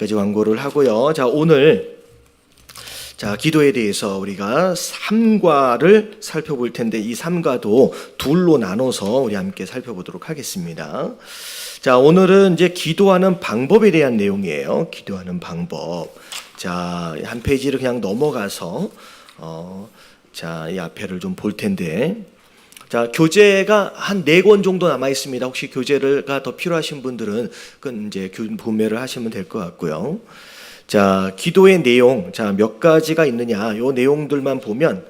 여기까지 광고를 하고요. 자, 오늘 기도에 대해서 우리가 3과를 살펴볼 텐데 이 3과도 둘로 나눠서 우리 함께 살펴보도록 하겠습니다. 자, 오늘은 이제 기도하는 방법에 대한 내용이에요. 기도하는 방법. 자, 한 페이지를 그냥 넘어가서 이 앞에를 좀 볼 텐데, 자, 교재가 한 4권 정도 남아 있습니다. 혹시 교재가 더 필요하신 분들은 그건 이제 구매를 하시면 될 것 같고요. 자, 기도의 내용, 몇 가지가 있느냐, 요 내용들만 보면,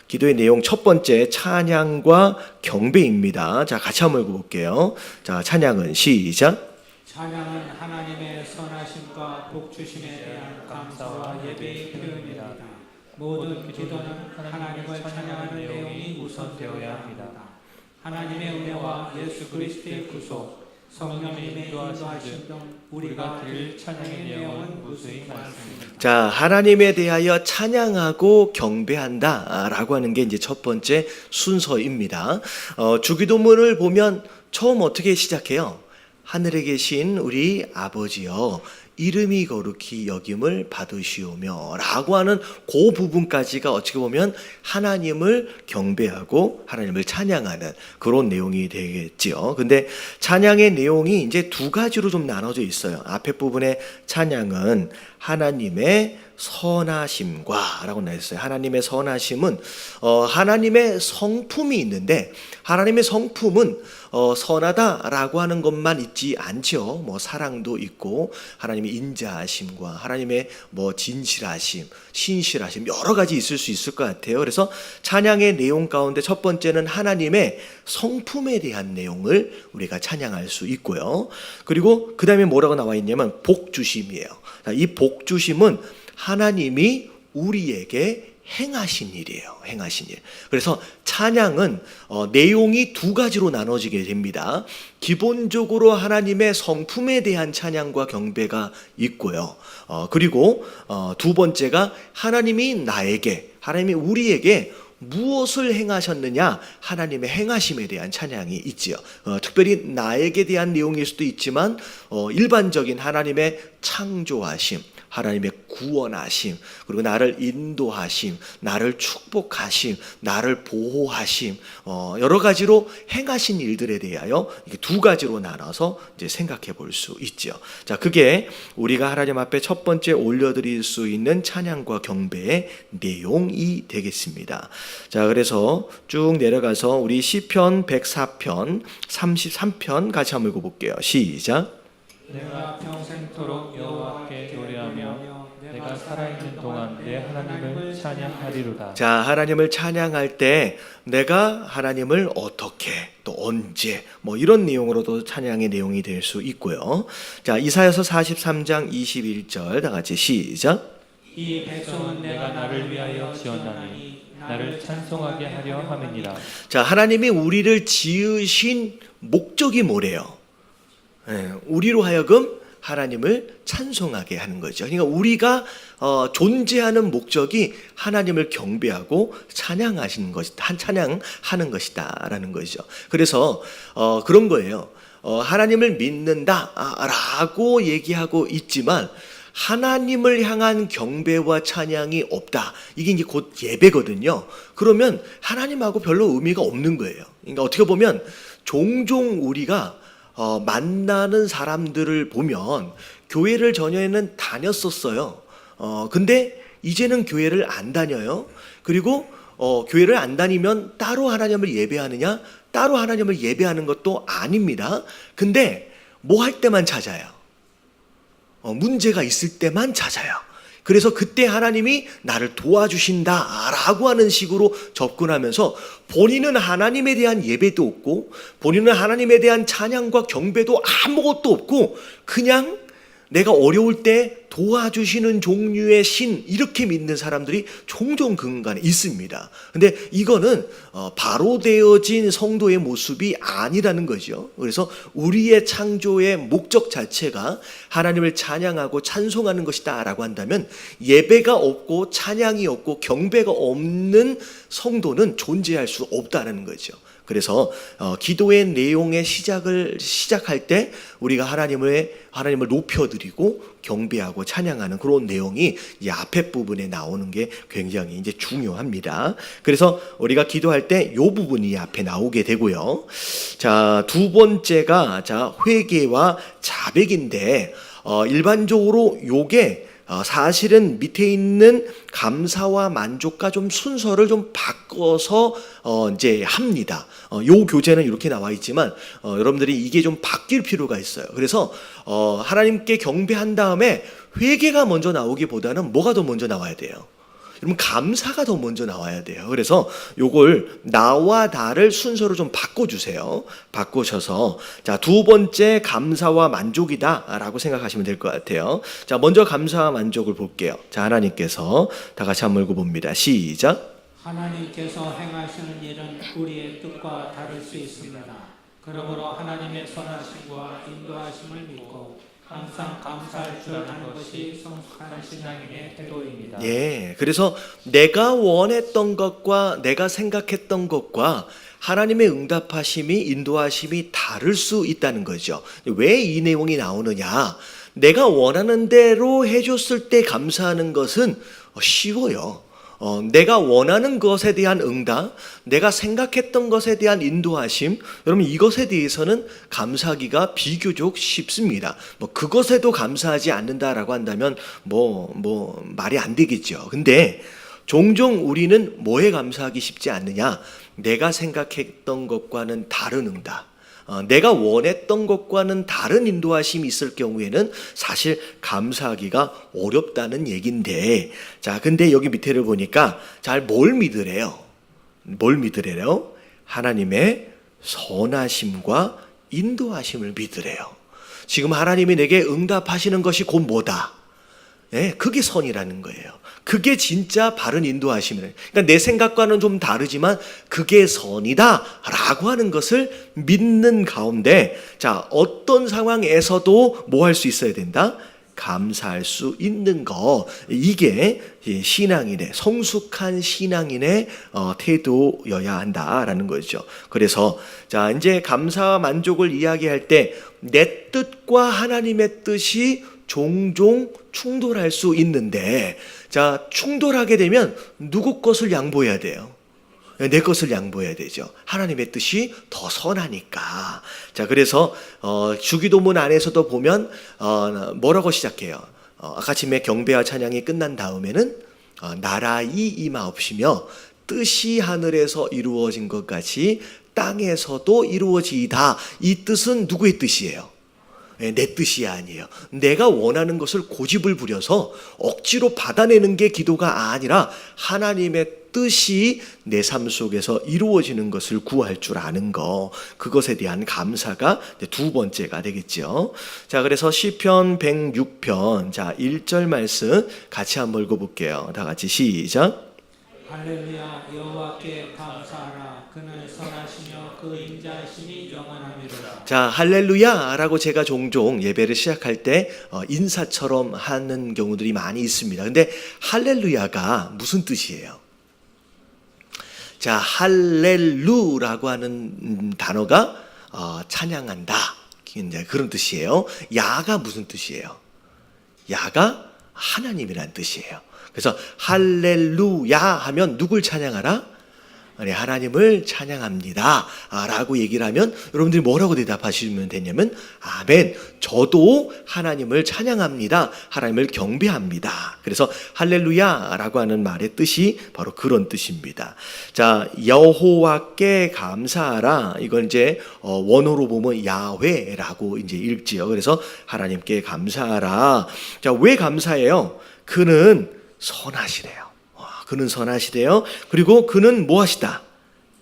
기도의 내용 첫 번째 찬양과 경배입니다. 자, 같이 한번 읽어볼게요. 자, 찬양은 시작. 찬양은 하나님의 선하심과 복주심에 대한 감사와 예배의 표현이다. 모든 기도는 하나님을 찬양하는 내용이 우선되어야 합니다. 하나님의 은혜와 예수 그리스도의 구속, 성령님의 인도하심 등 우리가 드릴 찬양의 내용은 무수히 많습니다. 자, 하나님에 대하여 찬양하고 경배한다 라고 하는 게 이제 첫 번째 순서입니다. 주기도문을 보면 처음 어떻게 시작해요? 하늘에 계신 우리 아버지여, 이름이 거룩히 여김을 받으시오며 라고 하는 그 부분까지가 어떻게 보면 하나님을 경배하고 하나님을 찬양하는 그런 내용이 되겠지요. 근데 찬양의 내용이 이제 두 가지로 좀 나눠져 있어요. 앞에 부분에 찬양은 하나님의 선하심과 라고 나왔어요. 하나님의 선하심은 하나님의 성품이 있는데, 하나님의 성품은 선하다라고 하는 것만 있지 않죠. 사랑도 있고 하나님의 인자하심과 하나님의 진실하심, 신실하심 여러 가지 있을 수 있을 것 같아요. 그래서 찬양의 내용 가운데 첫 번째는 하나님의 성품에 대한 내용을 우리가 찬양할 수 있고요. 그리고 그 다음에 뭐라고 나와 있냐면 복주심이에요. 이 복주심은 하나님이 우리에게 행하신 일이에요. 행하신 일. 그래서 찬양은 내용이 두 가지로 나눠지게 됩니다. 기본적으로 하나님의 성품에 대한 찬양과 경배가 있고요. 그리고 두 번째가 하나님이 우리에게 무엇을 행하셨느냐, 하나님의 행하심에 대한 찬양이 있지요. 특별히 나에게 대한 내용일 수도 있지만 일반적인 하나님의 창조하심, 하나님의 구원하심, 그리고 나를 인도하심, 나를 축복하심, 나를 보호하심, 여러 가지로 행하신 일들에 대하여 이게 두 가지로 나눠서 이제 생각해 볼 수 있죠. 자, 그게 우리가 하나님 앞에 첫 번째 올려드릴 수 있는 찬양과 경배의 내용이 되겠습니다. 자, 그래서 쭉 내려가서 우리 시편 104편, 33편 같이 한번 읽어볼게요. 시작. 내가 평생토록 여호와께 노래하며 내가 살아있는 동안 내 하나님을 찬양하리로다. 자, 하나님을 찬양할 때 내가 하나님을 어떻게, 또 언제, 이런 내용으로도 찬양의 내용이 될 수 있고요. 자, 이사야서 43장 21절 다 같이 시작. 이 백성은 내가 나를 위하여 지었나니 나를 찬송하게 하려 함이니라. 자, 하나님이 우리를 지으신 목적이 뭐래요? 우리로 하여금 하나님을 찬송하게 하는 거죠. 그러니까 우리가 존재하는 목적이 하나님을 경배하고 찬양하는 것이다라는 거죠. 그래서 그런 거예요. 하나님을 믿는다라고 얘기하고 있지만 하나님을 향한 경배와 찬양이 없다. 이게 이제 곧 예배거든요. 그러면 하나님하고 별로 의미가 없는 거예요. 그러니까 어떻게 보면 종종 우리가 만나는 사람들을 보면 교회를 전에는 다녔었어요. 근데 이제는 교회를 안 다녀요. 그리고 교회를 안 다니면 따로 하나님을 예배하느냐? 따로 하나님을 예배하는 것도 아닙니다. 근데 뭐 할 때만 찾아요. 문제가 있을 때만 찾아요. 그래서 그때 하나님이 나를 도와주신다라고 하는 식으로 접근하면서 본인은 하나님에 대한 예배도 없고 본인은 하나님에 대한 찬양과 경배도 아무것도 없고 그냥 내가 어려울 때 도와주시는 종류의 신, 이렇게 믿는 사람들이 종종 그 공간에 있습니다. 근데 이거는 바로 되어진 성도의 모습이 아니라는 거죠. 그래서 우리의 창조의 목적 자체가 하나님을 찬양하고 찬송하는 것이다 라고 한다면 예배가 없고 찬양이 없고 경배가 없는 성도는 존재할 수 없다는 거죠. 그래서 기도의 내용의 시작할 때 우리가 하나님을 높여드리고 경배하고 찬양하는 그런 내용이 이 앞에 부분에 나오는 게 굉장히 이제 중요합니다. 그래서 우리가 기도할 때 이 부분이 앞에 나오게 되고요. 자, 두 번째가 회개와 자백인데 일반적으로 요게 사실은 밑에 있는 감사와 만족과 좀 순서를 좀 바꿔서 이제 합니다. 요 교재는 이렇게 나와 있지만 여러분들이 이게 좀 바뀔 필요가 있어요. 그래서 하나님께 경배한 다음에 회개가 먼저 나오기보다는 뭐가 더 먼저 나와야 돼요? 여러분, 감사가 더 먼저 나와야 돼요. 그래서 요걸 나와 나를 순서로 좀 바꿔주세요. 바꾸셔서 자, 두 번째 감사와 만족이다라고 생각하시면 될 것 같아요. 자, 먼저 감사와 만족을 볼게요. 자, 하나님께서 다 같이 한번 읽어봅니다. 시작. 하나님께서 행하시는 일은 우리의 뜻과 다를 수 있습니다. 그러므로 하나님의 선하심과 인도하심을 믿고 항상 감사할 줄 아는 것이 성숙한 신앙인의 태도입니다. 예, 그래서 내가 원했던 것과 내가 생각했던 것과 하나님의 응답하심이 인도하심이 다를 수 있다는 거죠. 왜 이 내용이 나오느냐? 내가 원하는 대로 해줬을 때 감사하는 것은 쉬워요. 내가 원하는 것에 대한 응답, 내가 생각했던 것에 대한 인도하심, 여러분 이것에 대해서는 감사하기가 비교적 쉽습니다. 그것에도 감사하지 않는다라고 한다면 말이 안 되겠죠. 근데 종종 우리는 뭐에 감사하기 쉽지 않느냐? 내가 생각했던 것과는 다른 응답, 내가 원했던 것과는 다른 인도하심이 있을 경우에는 사실 감사하기가 어렵다는 얘긴데, 자, 근데 여기 밑에를 보니까 잘 뭘 믿으래요? 뭘 믿으래요? 하나님의 선하심과 인도하심을 믿으래요. 지금 하나님이 내게 응답하시는 것이 곧 뭐다? 예, 그게 선이라는 거예요. 그게 진짜 바른 인도하심이에요. 그러니까 내 생각과는 좀 다르지만 그게 선이다 라고 하는 것을 믿는 가운데, 자, 어떤 상황에서도 뭐 할 수 있어야 된다? 감사할 수 있는 거. 이게 신앙인의, 성숙한 신앙인의 태도여야 한다라는 거죠. 그래서 자, 이제 감사와 만족을 이야기할 때 내 뜻과 하나님의 뜻이 종종 충돌할 수 있는데, 자, 충돌하게 되면 누구 것을 양보해야 돼요? 내 것을 양보해야 되죠. 하나님의 뜻이 더 선하니까. 자, 그래서 주기도문 안에서도 보면 뭐라고 시작해요? 아침에 경배와 찬양이 끝난 다음에는 나라이 임하옵시며 뜻이 하늘에서 이루어진 것 같이 땅에서도 이루어지이다. 이 뜻은 누구의 뜻이에요? 내 뜻이 아니에요. 내가 원하는 것을 고집을 부려서 억지로 받아내는 게 기도가 아니라 하나님의 뜻이 내 삶 속에서 이루어지는 것을 구할 줄 아는 거, 그것에 대한 감사가 두 번째가 되겠죠. 자, 그래서 시편 106편 자 1절 말씀 같이 한번 읽어볼게요. 다 같이 시작. 할렐루야, 여호와께 감사하라. 그는 선하시며 그 인자하심이 영원하미로다. 자, 할렐루야라고 제가 종종 예배를 시작할 때 인사처럼 하는 경우들이 많이 있습니다. 근데 할렐루야가 무슨 뜻이에요? 자, 할렐루라고 하는 단어가 찬양한다, 이제 그런 뜻이에요. 야가 무슨 뜻이에요? 야가 하나님이란 뜻이에요. 그래서 할렐루야 하면 누굴 찬양하라? 아니, 하나님을 찬양합니다 라고 얘기를 하면 여러분들이 뭐라고 대답하시면 되냐면 아멘, 저도 하나님을 찬양합니다, 하나님을 경배합니다. 그래서 할렐루야 라고 하는 말의 뜻이 바로 그런 뜻입니다. 자, 여호와께 감사하라, 이건 이제 원어로 보면 야훼라고 이제 읽지요. 그래서 하나님께 감사하라. 자, 왜 감사해요? 그는 선하시래요. 그는 선하시대요. 그리고 그는 뭐 하시다?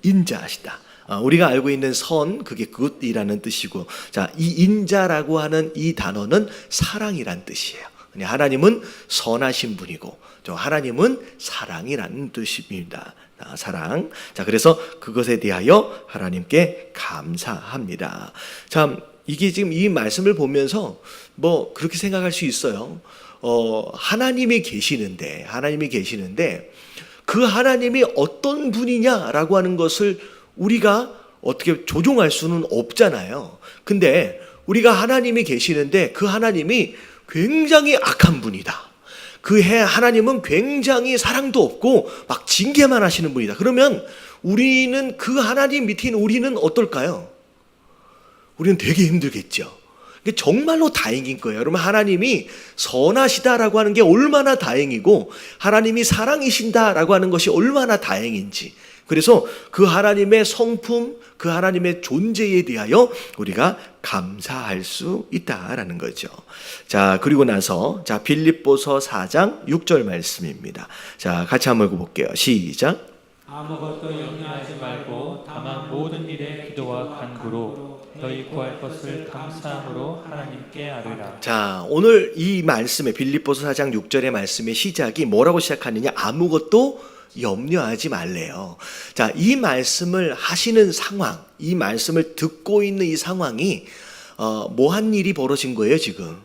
인자하시다. 우리가 알고 있는 선, 그게 굿이라는 뜻이고, 자, 이 인자라고 하는 이 단어는 사랑이란 뜻이에요. 하나님은 선하신 분이고, 하나님은 사랑이라는 뜻입니다. 사랑. 자, 그래서 그것에 대하여 하나님께 감사합니다. 참, 이게 지금 이 말씀을 보면서 뭐 그렇게 생각할 수 있어요. 하나님이 계시는데 그 하나님이 어떤 분이냐라고 하는 것을 우리가 어떻게 조종할 수는 없잖아요. 근데 우리가 하나님이 계시는데 그 하나님이 굉장히 악한 분이다. 그 하나님은 굉장히 사랑도 없고 막 징계만 하시는 분이다. 그러면 우리는 그 하나님 밑에 있는 우리는 어떨까요? 우리는 되게 힘들겠죠. 이게 정말로 다행인 거예요. 여러분, 하나님이 선하시다라고 하는 게 얼마나 다행이고 하나님이 사랑이신다라고 하는 것이 얼마나 다행인지. 그래서 그 하나님의 성품, 그 하나님의 존재에 대하여 우리가 감사할 수 있다라는 거죠. 자, 그리고 나서 자, 빌립보서 4장 6절 말씀입니다. 자, 같이 한번 읽어볼게요. 시작. 아무것도 염려하지 말고 다만 모든 일에 기도와 간구로 너희 구할 것을 감사함으로 하나님께 아뢰라. 자, 오늘 이 말씀에 빌립보서 4장 6절의 말씀의 시작이 뭐라고 시작하느냐? 아무것도 염려하지 말래요. 자, 이 말씀을 하시는 상황, 이 말씀을 듣고 있는 이 상황이 뭐한 일이 벌어진 거예요, 지금?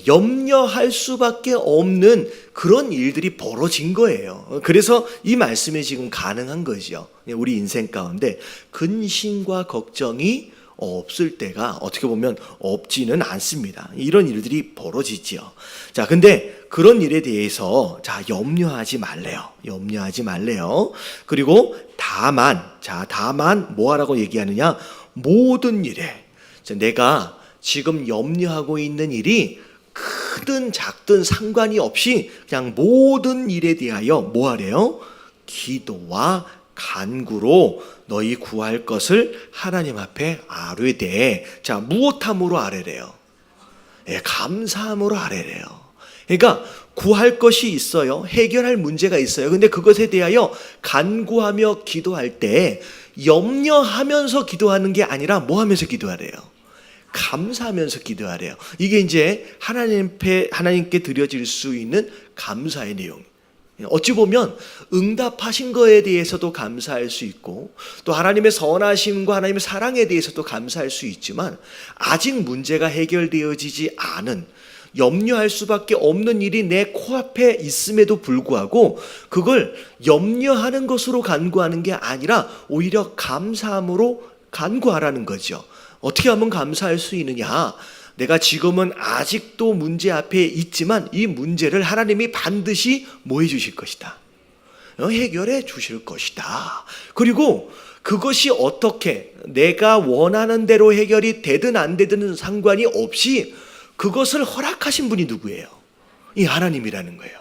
염려할 수밖에 없는 그런 일들이 벌어진 거예요. 그래서 이 말씀이 지금 가능한 거죠. 우리 인생 가운데 근심과 걱정이 없을 때가 어떻게 보면 없지는 않습니다. 이런 일들이 벌어지지요. 자, 근데 그런 일에 대해서 자, 염려하지 말래요. 염려하지 말래요. 그리고 다만 뭐 하라고 얘기하느냐? 모든 일에 내가 지금 염려하고 있는 일이 크든 작든 상관이 없이 그냥 모든 일에 대하여 뭐 하래요? 기도와 간구로 너희 구할 것을 하나님 앞에 아뢰되. 자, 무엇함으로 아뢰래요? 감사함으로 아뢰래요. 그러니까 구할 것이 있어요. 해결할 문제가 있어요. 근데 그것에 대하여 간구하며 기도할 때 염려하면서 기도하는 게 아니라 뭐 하면서 기도하래요? 감사하면서 기도하래요. 이게 이제 하나님께 드려질 수 있는 감사의 내용. 어찌 보면 응답하신 거에 대해서도 감사할 수 있고 또 하나님의 선하심과 하나님의 사랑에 대해서도 감사할 수 있지만 아직 문제가 해결되어지지 않은 염려할 수밖에 없는 일이 내 코앞에 있음에도 불구하고 그걸 염려하는 것으로 간구하는 게 아니라 오히려 감사함으로 간구하라는 거죠. 어떻게 하면 감사할 수 있느냐? 내가 지금은 아직도 문제 앞에 있지만 이 문제를 하나님이 반드시 뭐 해주실 것이다? 해결해 주실 것이다. 그리고 그것이 어떻게 내가 원하는 대로 해결이 되든 안 되든 상관이 없이 그것을 허락하신 분이 누구예요? 이 하나님이라는 거예요.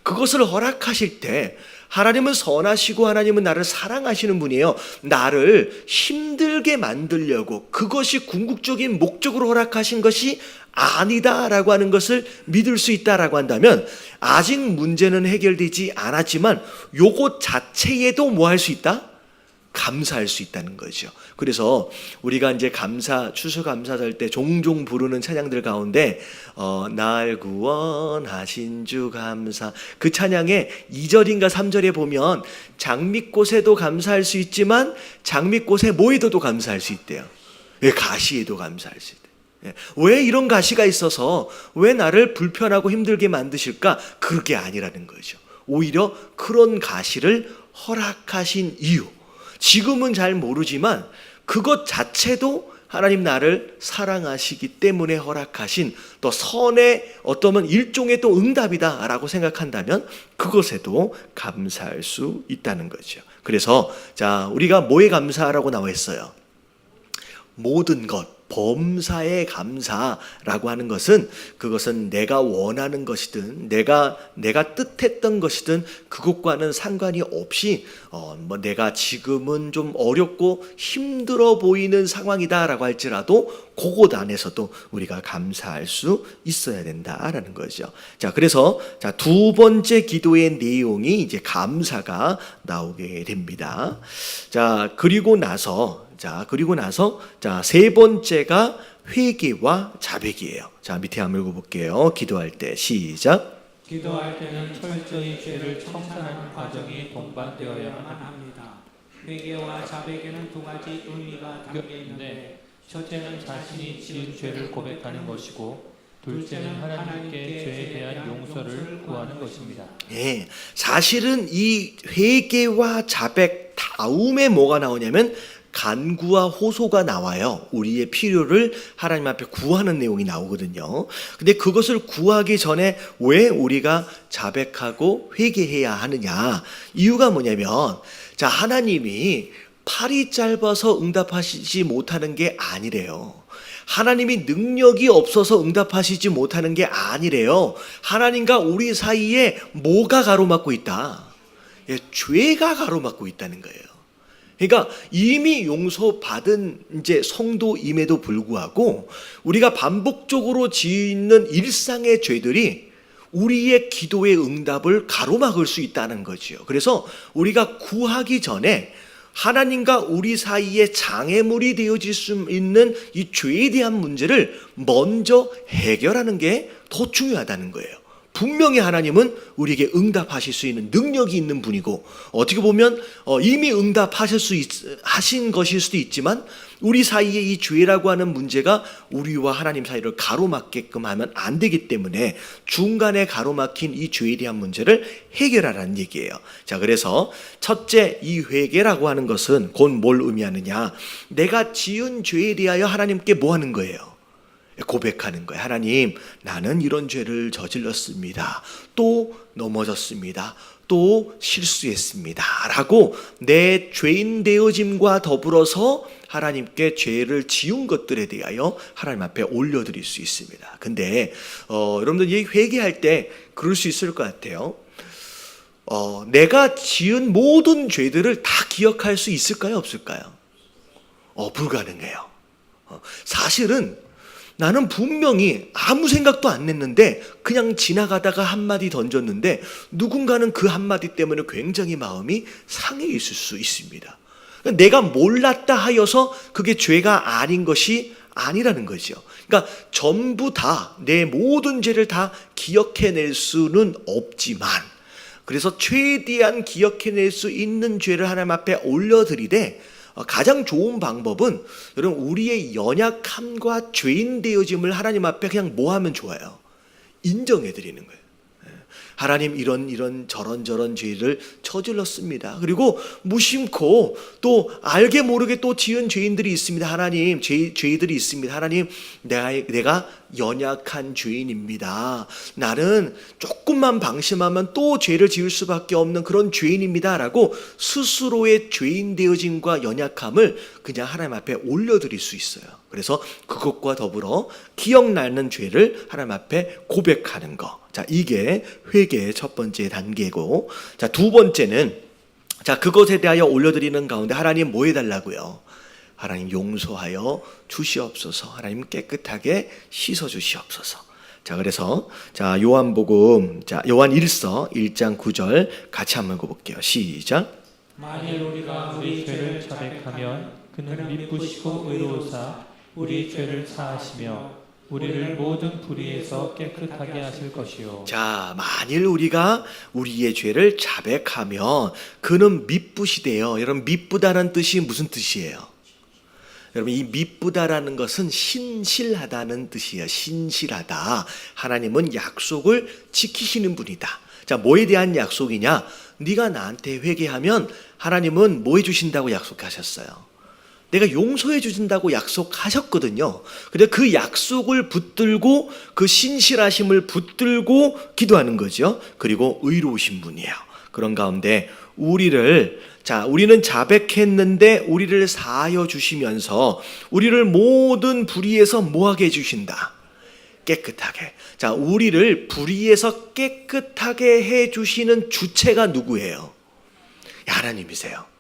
그것을 허락하실 때 하나님은 선하시고 하나님은 나를 사랑하시는 분이에요. 나를 힘들게 만들려고 그것이 궁극적인 목적으로 허락하신 것이 아니다라고 하는 것을 믿을 수 있다라고 한다면 아직 문제는 해결되지 않았지만 요것 자체에도 뭐 할 수 있다? 감사할 수 있다는 거죠. 그래서 우리가 이제 추수감사절 때 종종 부르는 찬양들 가운데 날 구원하신 주 감사, 그 찬양의 2절인가 3절에 보면 장미꽃에도 감사할 수 있지만 장미꽃의 모에도 감사할 수 있대요. 가시에도 감사할 수 있대요. 왜 이런 가시가 있어서 왜 나를 불편하고 힘들게 만드실까? 그게 아니라는 거죠. 오히려 그런 가시를 허락하신 이유, 지금은 잘 모르지만 그것 자체도 하나님 나를 사랑하시기 때문에 허락하신 또 선의 어떠면 일종의 또 응답이다라고 생각한다면 그것에도 감사할 수 있다는 거죠. 그래서 자, 우리가 뭐에 감사하라고 나와 있어요? 모든 것, 범사에 감사라고 하는 것은 그것은 내가 원하는 것이든 내가 뜻했던 것이든 그것과는 상관이 없이 뭐 내가 지금은 좀 어렵고 힘들어 보이는 상황이다라고 할지라도 그것 안에서도 우리가 감사할 수 있어야 된다라는 거죠. 자, 그래서 자, 두 번째 기도의 내용이 이제 감사가 나오게 됩니다. 자, 그리고 나서 세 번째가 회개와 자백이에요. 자, 밑에 한번 읽어볼게요. 기도할 때 시작. 기도할 때는 철저히 죄를 청산하는 과정이 동반되어야만 합니다. 회개와 자백에는 두 가지 의미가 담겨 있는데 첫째는 자신이 지은 죄를 고백하는 것이고 둘째는 하나님께 죄에 대한 용서를 구하는 것입니다. 사실은 이 회개와 자백 다음에 뭐가 나오냐면 간구와 호소가 나와요. 우리의 필요를 하나님 앞에 구하는 내용이 나오거든요. 근데 그것을 구하기 전에 왜 우리가 자백하고 회개해야 하느냐? 이유가 뭐냐면, 자, 하나님이 팔이 짧아서 응답하시지 못하는 게 아니래요. 하나님이 능력이 없어서 응답하시지 못하는 게 아니래요. 하나님과 우리 사이에 뭐가 가로막고 있다? 예, 죄가 가로막고 있다는 거예요. 그러니까 이미 용서받은 이제 성도임에도 불구하고 우리가 반복적으로 짓는 일상의 죄들이 우리의 기도의 응답을 가로막을 수 있다는 거죠. 그래서 우리가 구하기 전에 하나님과 우리 사이에 장애물이 되어질 수 있는 이 죄에 대한 문제를 먼저 해결하는 게 더 중요하다는 거예요. 분명히 하나님은 우리에게 응답하실 수 있는 능력이 있는 분이고, 어떻게 보면 이미 하신 것일 수도 있지만 우리 사이에 이 죄라고 하는 문제가 우리와 하나님 사이를 가로막게끔 하면 안 되기 때문에 중간에 가로막힌 이 죄에 대한 문제를 해결하라는 얘기예요. 자, 그래서 첫째, 이 회개라고 하는 것은 곧 뭘 의미하느냐? 내가 지은 죄에 대하여 하나님께 뭐 하는 거예요? 고백하는 거예요. 하나님, 나는 이런 죄를 저질렀습니다. 또 넘어졌습니다. 또 실수했습니다. 라고 내 죄인 되어짐과 더불어서 하나님께 죄를 지은 것들에 대하여 하나님 앞에 올려드릴 수 있습니다. 근데 여러분들 이 회개할 때 그럴 수 있을 것 같아요. 내가 지은 모든 죄들을 다 기억할 수 있을까요? 없을까요? 불가능해요. 사실은 나는 분명히 아무 생각도 안 냈는데 그냥 지나가다가 한마디 던졌는데 누군가는 그 한마디 때문에 굉장히 마음이 상해 있을 수 있습니다. 내가 몰랐다 하여서 그게 죄가 아닌 것이 아니라는 거죠. 그러니까 전부 다 내 모든 죄를 다 기억해낼 수는 없지만, 그래서 최대한 기억해낼 수 있는 죄를 하나님 앞에 올려드리되, 가장 좋은 방법은 여러분 우리의 연약함과 죄인 되어짐을 하나님 앞에 그냥 뭐 하면 좋아요? 인정해 드리는 거예요. 하나님, 이런 저런 죄를 저질렀습니다. 그리고 무심코 또 알게 모르게 또 지은 죄인들이 있습니다. 하나님, 죄들이 있습니다. 하나님, 내가 연약한 죄인입니다. 나는 조금만 방심하면 또 죄를 지을 수밖에 없는 그런 죄인입니다. 라고 스스로의 죄인 되어짐과 연약함을 그냥 하나님 앞에 올려드릴 수 있어요. 그래서 그것과 더불어 기억나는 죄를 하나님 앞에 고백하는 거. 자, 이게 회개의 첫 번째 단계고, 자, 두 번째는, 자, 그것에 대하여 올려드리는 가운데 하나님 뭐 해달라고요? 하나님 용서하여 주시옵소서. 하나님 깨끗하게 씻어 주시옵소서. 자, 그래서 자, 요한복음, 자, 요한 1서 1장 9절 같이 한번 읽어볼게요. 시작. 만일 우리가 우리 죄를 자백하면 그는 미쁘시고 의로우사 우리 죄를 사하시며 우리를 모든 불의에서 깨끗하게 하실 것이요. 자, 만일 우리가 우리의 죄를 자백하면 그는 미쁘시대요. 여러분, 미쁘다는 뜻이 무슨 뜻이에요? 여러분, 이 미쁘다라는 것은 신실하다는 뜻이에요. 신실하다. 하나님은 약속을 지키시는 분이다. 자, 뭐에 대한 약속이냐? 네가 나한테 회개하면 하나님은 뭐 해주신다고 약속하셨어요? 내가 용서해 주신다고 약속하셨거든요. 근데 그 약속을 붙들고 그 신실하심을 붙들고 기도하는 거죠. 그리고 의로우신 분이에요. 그런 가운데 우리는 자백했는데 우리를 사하여 주시면서 우리를 모든 불의에서 뭐하게 해주신다? 깨끗하게. 자, 우리를 불의에서 깨끗하게 해주시는 주체가 누구예요? 하나님이세요.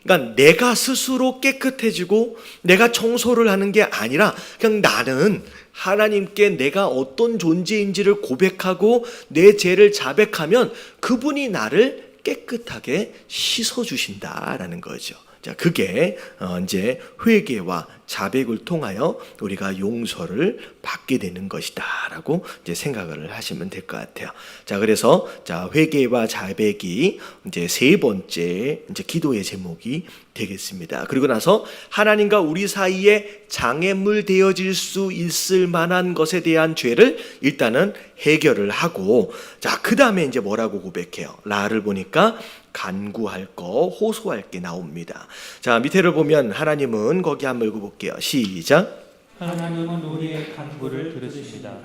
그러니까 내가 스스로 깨끗해지고 내가 청소를 하는 게 아니라 그냥 나는 하나님께 내가 어떤 존재인지를 고백하고 내 죄를 자백하면 그분이 나를 깨끗하게 씻어주신다라는 거죠. 자, 그게 이제 회개와 자백을 통하여 우리가 용서를 받게 되는 것이다라고 이제 생각을 하시면 될 것 같아요. 자, 그래서 자, 회개와 자백이 이제 세 번째 이제 기도의 제목이 되겠습니다. 그리고 나서 하나님과 우리 사이에 장애물 되어질 수 있을 만한 것에 대한 죄를 일단은 해결을 하고, 자, 그 다음에 이제 뭐라고 고백해요? 라를 보니까 간구할 거, 호소할 게 나옵니다. 자, 밑에를 보면 하나님은 거기 한번 읽어볼게요. 시작. 하나님은 우리의 간구를 들으십니다.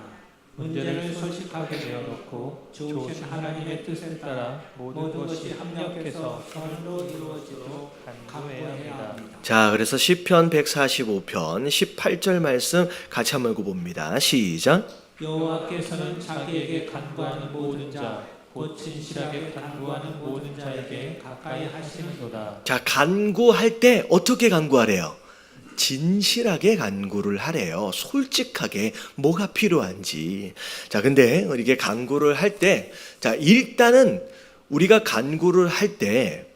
문제를 솔직하게 내어놓고 좋으신 하나님의 뜻에 따라 모든 것이 합력해서 선으로 이루어지도록 간구해야 합니다. 자, 그래서 시편 145편 18절 말씀 같이 한번 읽어봅니다. 시작. 여호와께서는 자기에게 간구하는 모든 자, 곧 진실하게 간구하는 모든 자에게 가까이 하시는도다. 자, 간구할 때 어떻게 간구하래요? 진실하게 간구를 하래요. 솔직하게 뭐가 필요한지. 자, 근데 이게 간구를 할 때, 자, 일단은 우리가 간구를 할 때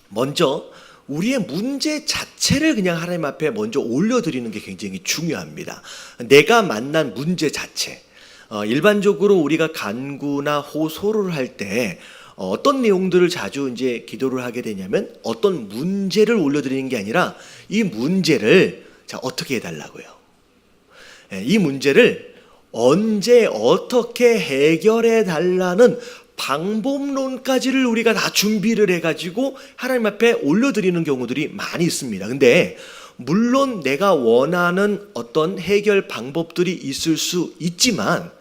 먼저 우리의 문제 자체를 그냥 하나님 앞에 먼저 올려드리는 게 굉장히 중요합니다. 내가 만난 문제 자체. 일반적으로 우리가 간구나 호소를 할 때 어떤 내용들을 자주 이제 기도를 하게 되냐면 어떤 문제를 올려드리는 게 아니라 이 문제를 자, 어떻게 해달라고요. 이 문제를 언제 어떻게 해결해 달라는 방법론까지를 우리가 다 준비를 해가지고 하나님 앞에 올려드리는 경우들이 많이 있습니다. 근데 물론 내가 원하는 어떤 해결 방법들이 있을 수 있지만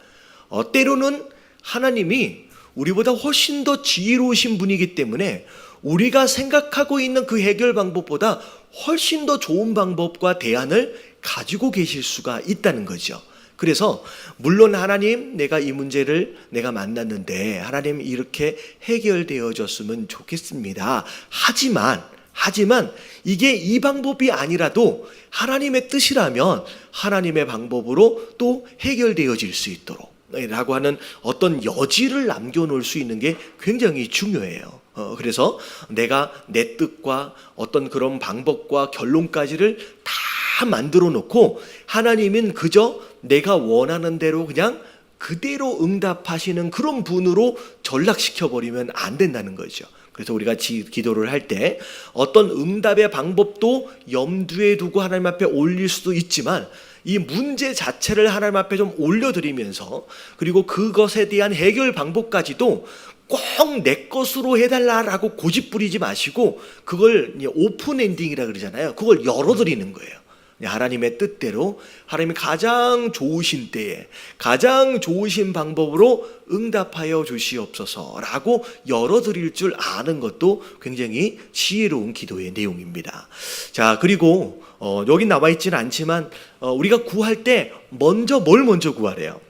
때로는 하나님이 우리보다 훨씬 더 지혜로우신 분이기 때문에 우리가 생각하고 있는 그 해결 방법보다 훨씬 더 좋은 방법과 대안을 가지고 계실 수가 있다는 거죠. 그래서 물론 하나님, 내가 이 문제를 내가 만났는데 하나님 이렇게 해결되어졌으면 좋겠습니다. 하지만 이게 이 방법이 아니라도 하나님의 뜻이라면 하나님의 방법으로 또 해결되어질 수 있도록 라고 하는 어떤 여지를 남겨놓을 수 있는 게 굉장히 중요해요. 그래서 내가 내 뜻과 어떤 그런 방법과 결론까지를 다 만들어 놓고 하나님은 그저 내가 원하는 대로 그냥 그대로 응답하시는 그런 분으로 전락시켜버리면 안 된다는 거죠. 그래서 우리가 기도를 할 때 어떤 응답의 방법도 염두에 두고 하나님 앞에 올릴 수도 있지만 이 문제 자체를 하나님 앞에 좀 올려드리면서 그리고 그것에 대한 해결 방법까지도 꼭 내 것으로 해달라라고 고집부리지 마시고 그걸 오픈 엔딩이라 그러잖아요. 그걸 열어드리는 거예요. 하나님의 뜻대로 하나님이 가장 좋으신 때에 가장 좋으신 방법으로 응답하여 주시옵소서라고 열어드릴 줄 아는 것도 굉장히 지혜로운 기도의 내용입니다. 자, 그리고 여기 나와 있지는 않지만 우리가 구할 때 먼저 뭘 먼저 구하래요?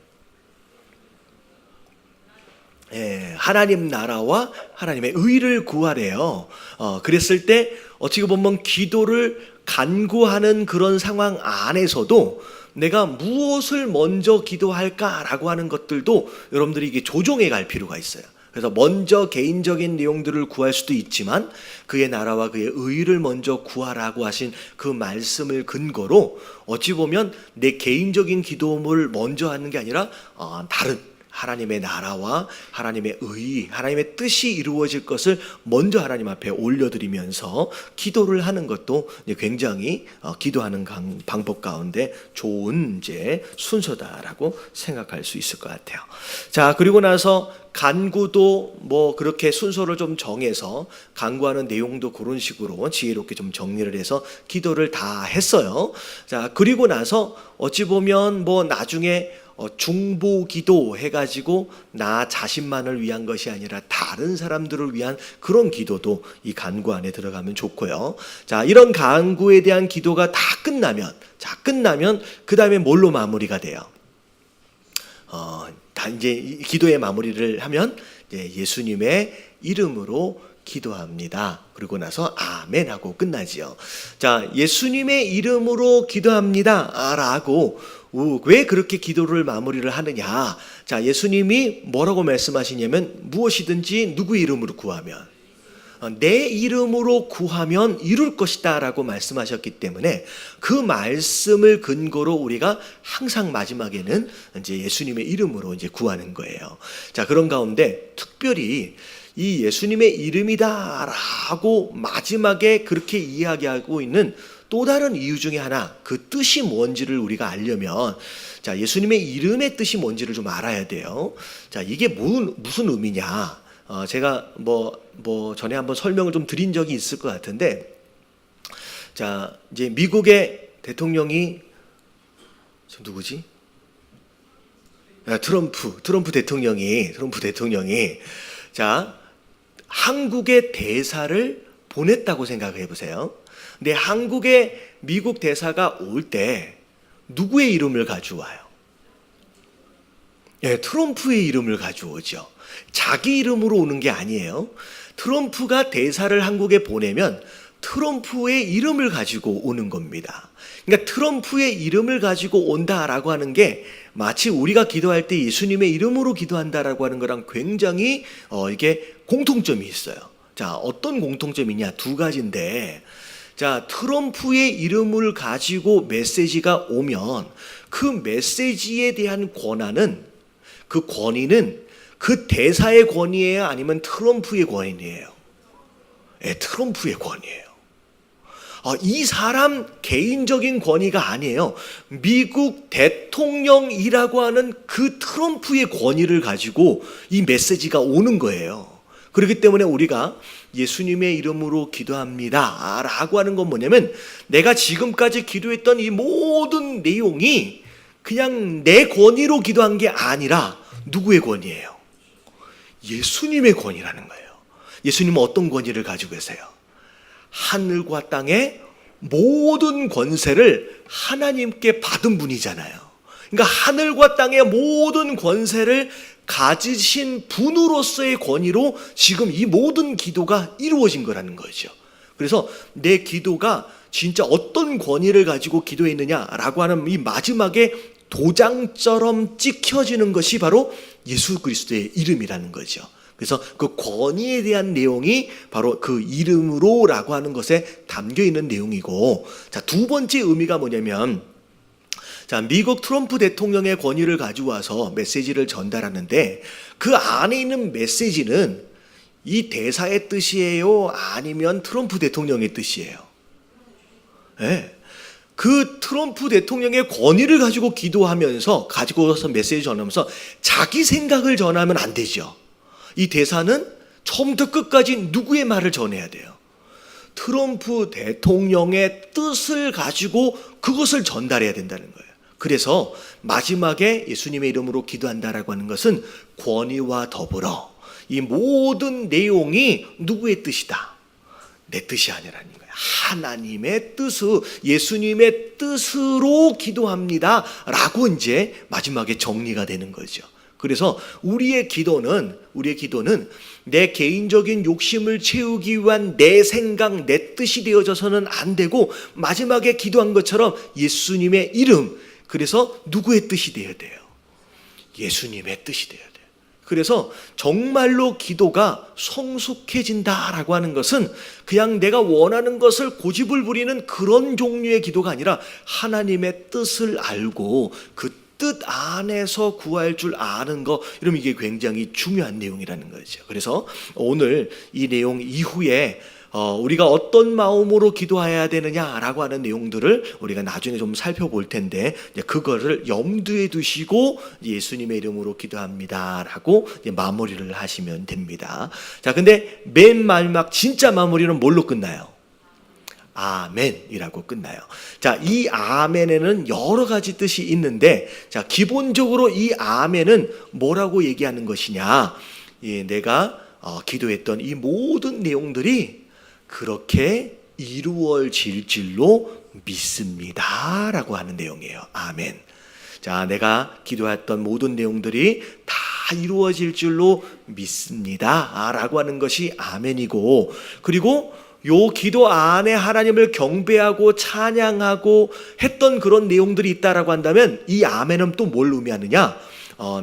하나님 나라와 하나님의 의를 구하래요. 그랬을 때 어떻게 보면 기도를 간구하는 그런 상황 안에서도 내가 무엇을 먼저 기도할까라고 하는 것들도 여러분들이 이게 조정해 갈 필요가 있어요. 그래서 먼저 개인적인 내용들을 구할 수도 있지만 그의 나라와 그의 의를 먼저 구하라고 하신 그 말씀을 근거로 어찌 보면 내 개인적인 기도를 먼저 하는 게 아니라 다른 하나님의 나라와 하나님의 의, 하나님의 뜻이 이루어질 것을 먼저 하나님 앞에 올려드리면서 기도를 하는 것도 굉장히 기도하는 방법 가운데 좋은 이제 순서다라고 생각할 수 있을 것 같아요. 자, 그리고 나서 간구도 뭐 그렇게 순서를 좀 정해서 간구하는 내용도 그런 식으로 지혜롭게 좀 정리를 해서 기도를 다 했어요. 자, 그리고 나서 어찌 보면 뭐 나중에 중보기도 해가지고 나 자신만을 위한 것이 아니라 다른 사람들을 위한 그런 기도도 이 간구 안에 들어가면 좋고요. 자, 이런 간구에 대한 기도가 다 끝나면 그 다음에 뭘로 마무리가 돼요? 다 이제 기도의 마무리를 하면 예수님의 이름으로 기도합니다. 그리고 나서 아멘 하고 끝나지요. 자, 예수님의 이름으로 기도합니다 라고 왜 그렇게 기도를 마무리를 하느냐? 자, 예수님이 뭐라고 말씀하시냐면 무엇이든지 누구 이름으로 구하면 내 이름으로 구하면 이룰 것이다 라고 말씀하셨기 때문에 그 말씀을 근거로 우리가 항상 마지막에는 이제 예수님의 이름으로 이제 구하는 거예요. 자, 그런 가운데 특별히 이 예수님의 이름이다라고 마지막에 그렇게 이야기하고 있는 또 다른 이유 중에 하나, 그 뜻이 뭔지를 우리가 알려면 자, 예수님의 이름의 뜻이 뭔지를 좀 알아야 돼요. 자, 이게 무슨 의미냐? 제가 전에 한번 설명을 좀 드린 적이 있을 것 같은데, 자, 이제 미국의 대통령이 누구지? 트럼프 대통령이 자, 한국의 대사를 보냈다고 생각해 보세요. 근데 한국의 미국 대사가 올 때 누구의 이름을 가져와요? 트럼프의 이름을 가져오죠. 자기 이름으로 오는 게 아니에요. 트럼프가 대사를 한국에 보내면 트럼프의 이름을 가지고 오는 겁니다. 그러니까 트럼프의 이름을 가지고 온다라고 하는 게 마치 우리가 기도할 때 예수님의 이름으로 기도한다라고 하는 거랑 굉장히 이게 공통점이 있어요. 자, 어떤 공통점이냐? 두 가지인데, 자, 트럼프의 이름을 가지고 메시지가 오면 그 메시지에 대한 권한은, 그 권위는 그 대사의 권위예요? 아니면 트럼프의 권위예요? 트럼프의 권위예요. 이 사람 개인적인 권위가 아니에요. 미국 대통령이라고 하는 그 트럼프의 권위를 가지고 이 메시지가 오는 거예요. 그렇기 때문에 우리가 예수님의 이름으로 기도합니다 라고 하는 건 뭐냐면, 내가 지금까지 기도했던 이 모든 내용이 그냥 내 권위로 기도한 게 아니라 누구의 권위예요? 예수님의 권위라는 거예요. 예수님은 어떤 권위를 가지고 계세요? 하늘과 땅의 모든 권세를 하나님께 받은 분이잖아요. 그러니까 하늘과 땅의 모든 권세를 가지신 분으로서의 권위로 지금 이 모든 기도가 이루어진 거라는 거죠. 그래서 내 기도가 진짜 어떤 권위를 가지고 기도했느냐라고 하는 이 마지막에 도장처럼 찍혀지는 것이 바로 예수 그리스도의 이름이라는 거죠. 그래서 그 권위에 대한 내용이 바로 그 이름으로라고 하는 것에 담겨 있는 내용이고, 자, 두 번째 의미가 뭐냐면, 자, 미국 트럼프 대통령의 권위를 가져와서 메시지를 전달하는데 그 안에 있는 메시지는 이 대사의 뜻이에요? 아니면 트럼프 대통령의 뜻이에요? 그 트럼프 대통령의 권위를 가지고 기도하면서 가지고서 메시지 전하면서 자기 생각을 전하면 안 되죠. 이 대사는 처음부터 끝까지 누구의 말을 전해야 돼요? 트럼프 대통령의 뜻을 가지고 그것을 전달해야 된다는 거예요. 그래서 마지막에 예수님의 이름으로 기도한다라고 하는 것은 권위와 더불어 이 모든 내용이 누구의 뜻이다? 내 뜻이 아니라는 거예요. 하나님의 뜻으로, 예수님의 뜻으로 기도합니다 라고 이제 마지막에 정리가 되는 거죠. 그래서 우리의 기도는 내 개인적인 욕심을 채우기 위한 내 생각, 내 뜻이 되어져서는 안 되고, 마지막에 기도한 것처럼 예수님의 이름, 그래서 누구의 뜻이 되어야 돼요? 예수님의 뜻이 되어야 돼요. 그래서 정말로 기도가 성숙해진다라고 하는 것은 그냥 내가 원하는 것을 고집을 부리는 그런 종류의 기도가 아니라 하나님의 뜻을 알고 그 뜻 안에서 구할 줄 아는 거, 이러면 이게 굉장히 중요한 내용이라는 거죠. 그래서 오늘 이 내용 이후에 우리가 어떤 마음으로 기도해야 되느냐라고 하는 내용들을 우리가 나중에 좀 살펴볼 텐데, 그거를 염두에 두시고 예수님의 이름으로 기도합니다라고 마무리를 하시면 됩니다. 자, 근데 맨 마지막 진짜 마무리는 뭘로 끝나요? 아멘이라고 끝나요. 자, 이 아멘에는 여러 가지 뜻이 있는데, 자, 기본적으로 이 아멘은 뭐라고 얘기하는 것이냐? 내가 기도했던 이 모든 내용들이 그렇게 이루어질 줄로 믿습니다라고 하는 내용이에요. 아멘. 자, 내가 기도했던 모든 내용들이 다 이루어질 줄로 믿습니다라고 하는 것이 아멘이고, 그리고 요 기도 안에 하나님을 경배하고 찬양하고 했던 그런 내용들이 있다라고 한다면 이 아멘은 또 뭘 의미하느냐?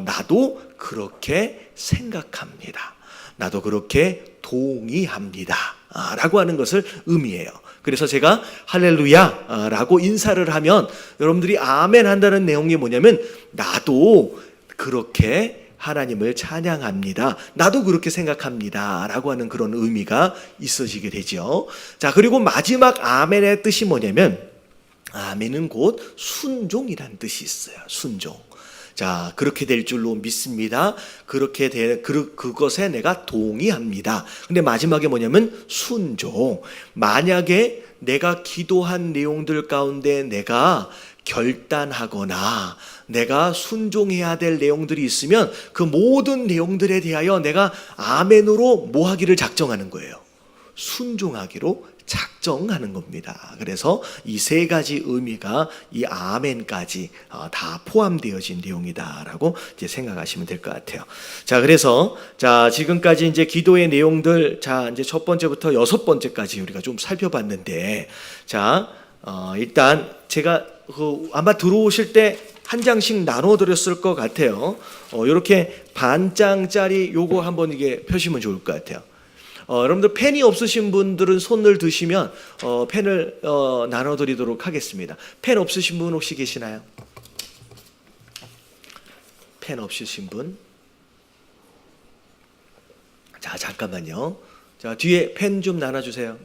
나도 그렇게 생각합니다. 나도 그렇게 동의합니다. 라고 하는 것을 의미해요. 그래서 제가 할렐루야 라고 인사를 하면 여러분들이 아멘 한다는 내용이 뭐냐면, 나도 그렇게 하나님을 찬양합니다. 나도 그렇게 생각합니다. 라고 하는 그런 의미가 있어지게 되죠. 자, 그리고 마지막 아멘의 뜻이 뭐냐면, 아멘은 곧 순종이라는 뜻이 있어요. 순종. 자, 그렇게 될 줄로 믿습니다. 그것에 내가 동의합니다. 근데 마지막에 뭐냐면 순종. 만약에 내가 기도한 내용들 가운데 내가 결단하거나 내가 순종해야 될 내용들이 있으면 그 모든 내용들에 대하여 내가 아멘으로 뭐 하기를 작정하는 거예요. 순종하기로 작정하는 겁니다. 그래서 이 세 가지 의미가 이 아멘까지 다 포함되어진 내용이다라고 이제 생각하시면 될 것 같아요. 자, 그래서 자, 지금까지 이제 기도의 내용들, 자, 이제 첫 번째부터 여섯 번째까지 우리가 좀 살펴봤는데, 자, 일단 제가 아마 들어오실 때 한 장씩 나눠 드렸을 것 같아요. 이렇게 반 장짜리 요거 한번 이게 펴시면 좋을 것 같아요. 여러분들 펜이 없으신 분들은 손을 드시면 펜을 나눠드리도록 하겠습니다. 펜 없으신 분 혹시 계시나요? 펜 없으신 분? 자, 잠깐만요. 자, 뒤에 펜 좀 나눠주세요.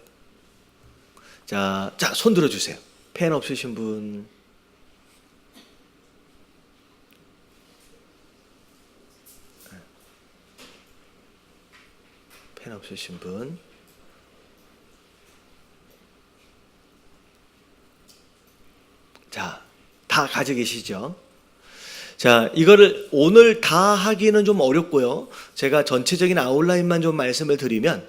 자, 손 들어주세요. 펜 없으신 분. 펜 없으신 분. 자, 다 가지고 계시죠? 자, 이거를 오늘 다 하기는 좀 어렵고요. 제가 전체적인 아웃라인만 좀 말씀을 드리면,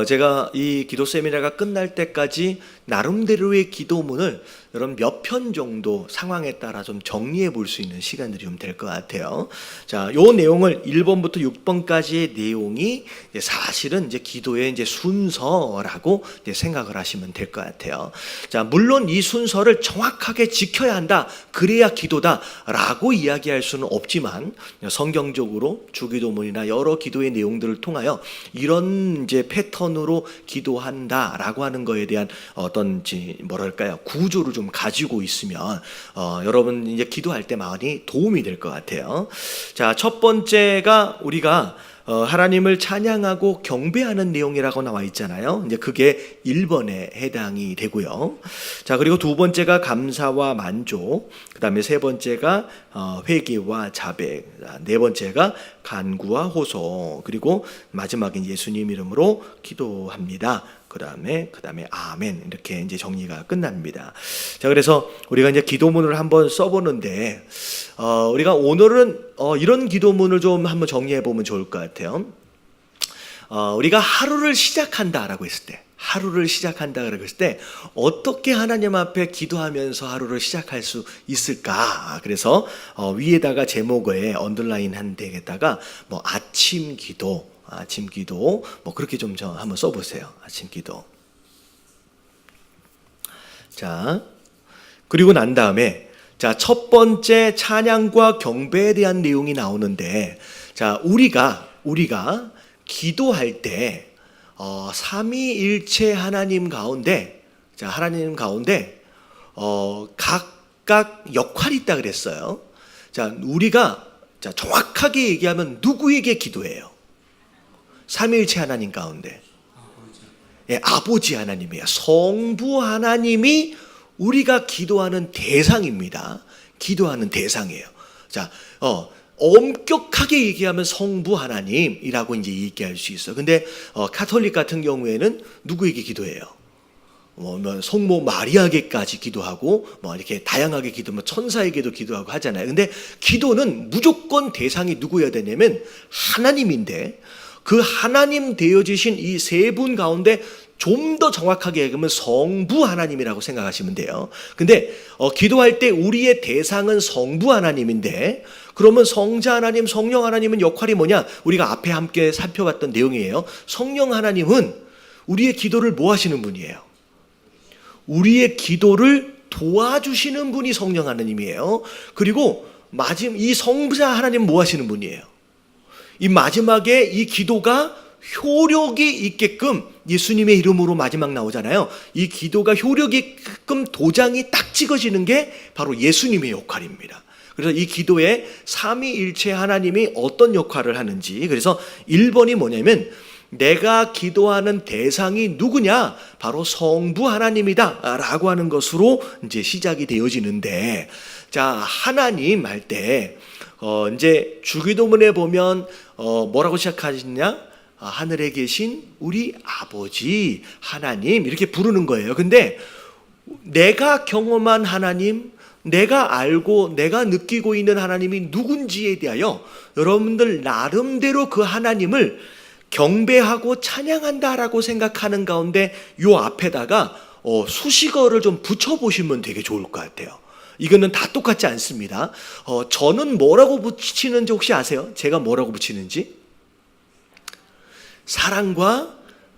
제가 이 기도 세미나가 끝날 때까지 나름대로의 기도문을 여러분 몇 편 정도 상황에 따라 좀 정리해 볼 수 있는 시간들이 좀 될 것 같아요. 자, 요 내용을 1번부터 6번까지의 내용이 사실은 이제 기도의 이제 순서라고 이제 생각을 하시면 될 것 같아요. 자, 물론 이 순서를 정확하게 지켜야 한다. 그래야 기도다라고 이야기할 수는 없지만 성경적으로 주기도문이나 여러 기도의 내용들을 통하여 이런 이제 패턴으로 기도한다라고 하는 거에 대한 어떤 뭐랄까요, 구조를 좀 가지고 있으면 여러분 이제 기도할 때 많이 도움이 될 것 같아요. 자, 첫 번째가 우리가 하나님을 찬양하고 경배하는 내용이라고 나와 있잖아요. 이제 그게 1번에 해당이 되고요. 자, 그리고 두 번째가 감사와 만족, 그 다음에 세 번째가 회개와 자백, 네 번째가 간구와 호소, 그리고 마지막엔 예수님 이름으로 기도합니다. 그 다음에 아멘, 이렇게 이제 정리가 끝납니다. 자, 그래서 우리가 이제 기도문을 한번 써보는데 우리가 오늘은 이런 기도문을 좀 한번 정리해 보면 좋을 것 같아요. 우리가 하루를 시작한다라고 했을 때, 하루를 했을 때 어떻게 하나님 앞에 기도하면서 하루를 시작할 수 있을까? 그래서 위에다가 제목에 언더라인 한 데에다가 뭐 아침 기도 뭐 그렇게 좀 한번 써보세요. 아침 기도. 자, 그리고 난 다음에 자, 첫 번째 찬양과 경배에 대한 내용이 나오는데, 자, 우리가 기도할 때 삼위일체 하나님 가운데, 자, 하나님 가운데 각각 역할이 있다 그랬어요. 자, 우리가 정확하게 얘기하면 누구에게 기도해요? 삼위일체 하나님 가운데 아버지 하나님이에요. 성부 하나님이 우리가 기도하는 대상입니다. 기도하는 대상이에요. 자, 엄격하게 얘기하면 성부 하나님이라고 이제 얘기할 수 있어요. 근데 가톨릭 같은 경우에는 누구에게 기도해요? 성모 마리아에게까지 기도하고 이렇게 다양하게 기도하면 천사에게도 기도하고 하잖아요. 근데 기도는 무조건 대상이 누구여야 되냐면 하나님인데, 그 하나님 되어지신 이 세 분 가운데 좀 더 정확하게 얘기하면 성부 하나님이라고 생각하시면 돼요. 근데 기도할 때 우리의 대상은 성부 하나님인데, 그러면 성자 하나님, 성령 하나님은 역할이 뭐냐? 우리가 앞에 함께 살펴봤던 내용이에요. 성령 하나님은 우리의 기도를 뭐 하시는 분이에요? 우리의 기도를 도와주시는 분이 성령 하나님이에요. 그리고 이 성자 하나님은 뭐 하시는 분이에요? 이 마지막에 이 기도가 효력이 있게끔, 예수님의 이름으로 마지막 나오잖아요. 이 기도가 효력이 있게끔 도장이 딱 찍어지는 게 바로 예수님의 역할입니다. 그래서 이 기도에 삼위일체 하나님이 어떤 역할을 하는지, 그래서 1번이 뭐냐면 내가 기도하는 대상이 누구냐? 바로 성부 하나님이다 라고 하는 것으로 이제 시작이 되어지는데, 자, 하나님 할 때 이제 주기도문에 보면 뭐라고 시작하시냐? 하늘에 계신 우리 아버지 하나님 이렇게 부르는 거예요. 근데 내가 경험한 하나님, 내가 알고 내가 느끼고 있는 하나님이 누군지에 대하여 여러분들 나름대로 그 하나님을 경배하고 찬양한다라고 생각하는 가운데 요 앞에다가 수식어를 좀 붙여보시면 되게 좋을 것 같아요. 이거는 다 똑같지 않습니다. 저는 뭐라고 붙이는지 혹시 아세요? 제가 뭐라고 붙이는지? 사랑과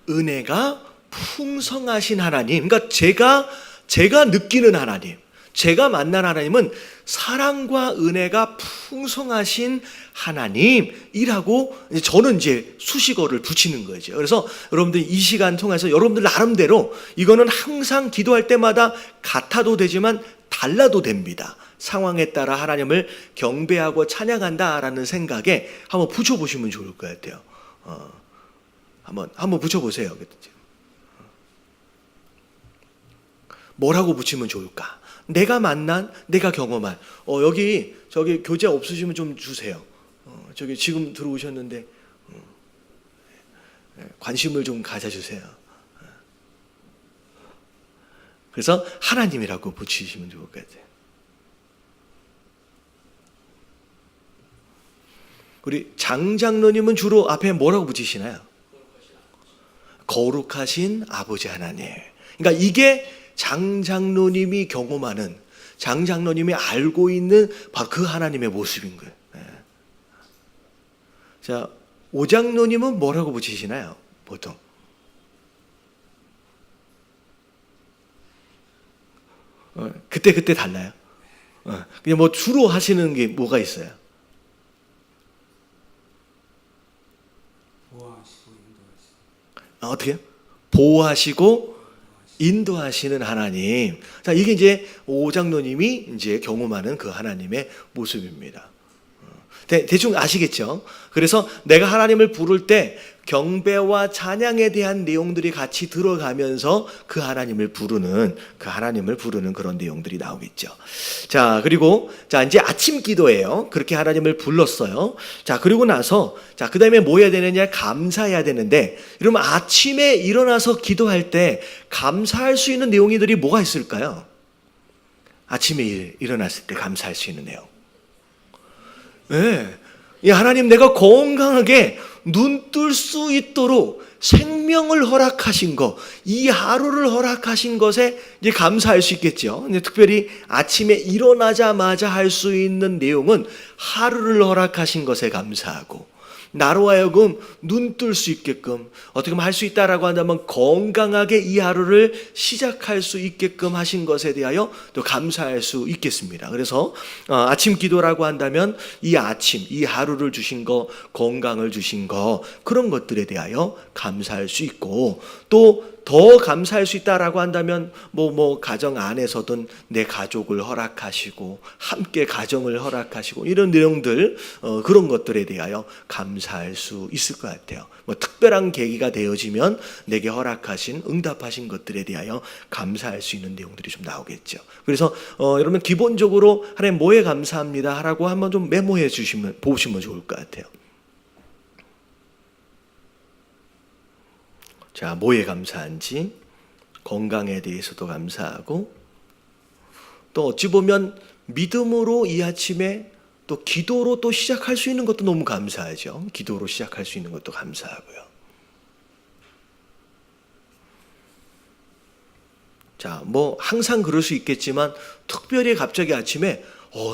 은혜가 풍성하신 하나님. 그러니까 제가 느끼는 하나님, 제가 만난 하나님은 사랑과 은혜가 풍성하신 하나님이라고 저는 이제 수식어를 붙이는 거죠. 그래서 여러분들 이 시간 통해서 여러분들 나름대로 이거는 항상 기도할 때마다 같아도 되지만 달라도 됩니다. 상황에 따라 하나님을 경배하고 찬양한다라는 생각에 한번 붙여보시면 좋을 것 같아요. 한번 붙여보세요. 뭐라고 붙이면 좋을까? 내가 만난, 내가 경험한. 저기 교재 없으시면 좀 주세요. 저기 지금 들어오셨는데 관심을 좀 가져주세요. 그래서 하나님이라고 붙이시면 좋을 것 같아요. 우리 장장로님은 주로 앞에 뭐라고 붙이시나요? 거룩하신 아버지 하나님. 그러니까 이게 장장로님이 경험하는, 장장로님이 알고 있는 바로 그 하나님의 모습인 거예요. 자, 오장로님은 뭐라고 붙이시나요? 보통 그때 달라요. 그냥 뭐 주로 하시는 게 뭐가 있어요? 보호하시고 인도하시고. 어떻게요? 보호하시고 인도하시는 하나님. 자, 이게 이제 오장로님이 이제 경험하는 그 하나님의 모습입니다. 대충 아시겠죠? 그래서 내가 하나님을 부를 때 경배와 찬양에 대한 내용들이 같이 들어가면서 그 하나님을 부르는 그런 내용들이 나오겠죠. 자, 그리고 이제 아침 기도예요. 그렇게 하나님을 불렀어요. 자, 그리고 나서 그 다음에 뭐 해야 되느냐? 감사해야 되는데, 여러분 아침에 일어나서 기도할 때 감사할 수 있는 내용들이 뭐가 있을까요? 아침에 일어났을 때 감사할 수 있는 내용. 네. 하나님, 내가 건강하게 눈 뜰 수 있도록 생명을 허락하신 것, 이 하루를 허락하신 것에 이제 감사할 수 있겠죠. 근데 특별히 아침에 일어나자마자 할 수 있는 내용은 하루를 허락하신 것에 감사하고, 나로 하여금 눈 뜰 수 있게끔 어떻게 할 수 있다라고 한다면 건강하게 이 하루를 시작할 수 있게끔 하신 것에 대하여 또 감사할 수 있겠습니다. 그래서 아침 기도라고 한다면 이 아침, 이 하루를 주신 거, 건강을 주신 거, 그런 것들에 대하여 감사할 수 있고, 또 더 감사할 수 있다라고 한다면 뭐 가정 안에서든 내 가족을 허락하시고 함께 가정을 허락하시고 이런 내용들, 그런 것들에 대하여 감사할 수 있을 것 같아요. 뭐 특별한 계기가 되어지면 내게 허락하신, 응답하신 것들에 대하여 감사할 수 있는 내용들이 좀 나오겠죠. 그래서 여러분 기본적으로 하나님 뭐에 감사합니다 라고 한번 좀 메모해 보시면 좋을 것 같아요. 자, 뭐에 감사한지, 건강에 대해서도 감사하고, 또 어찌 보면 믿음으로 이 아침에 또 기도로 또 시작할 수 있는 것도 너무 감사하죠. 기도로 시작할 수 있는 것도 감사하고요. 자, 뭐 항상 그럴 수 있겠지만 특별히 갑자기 아침에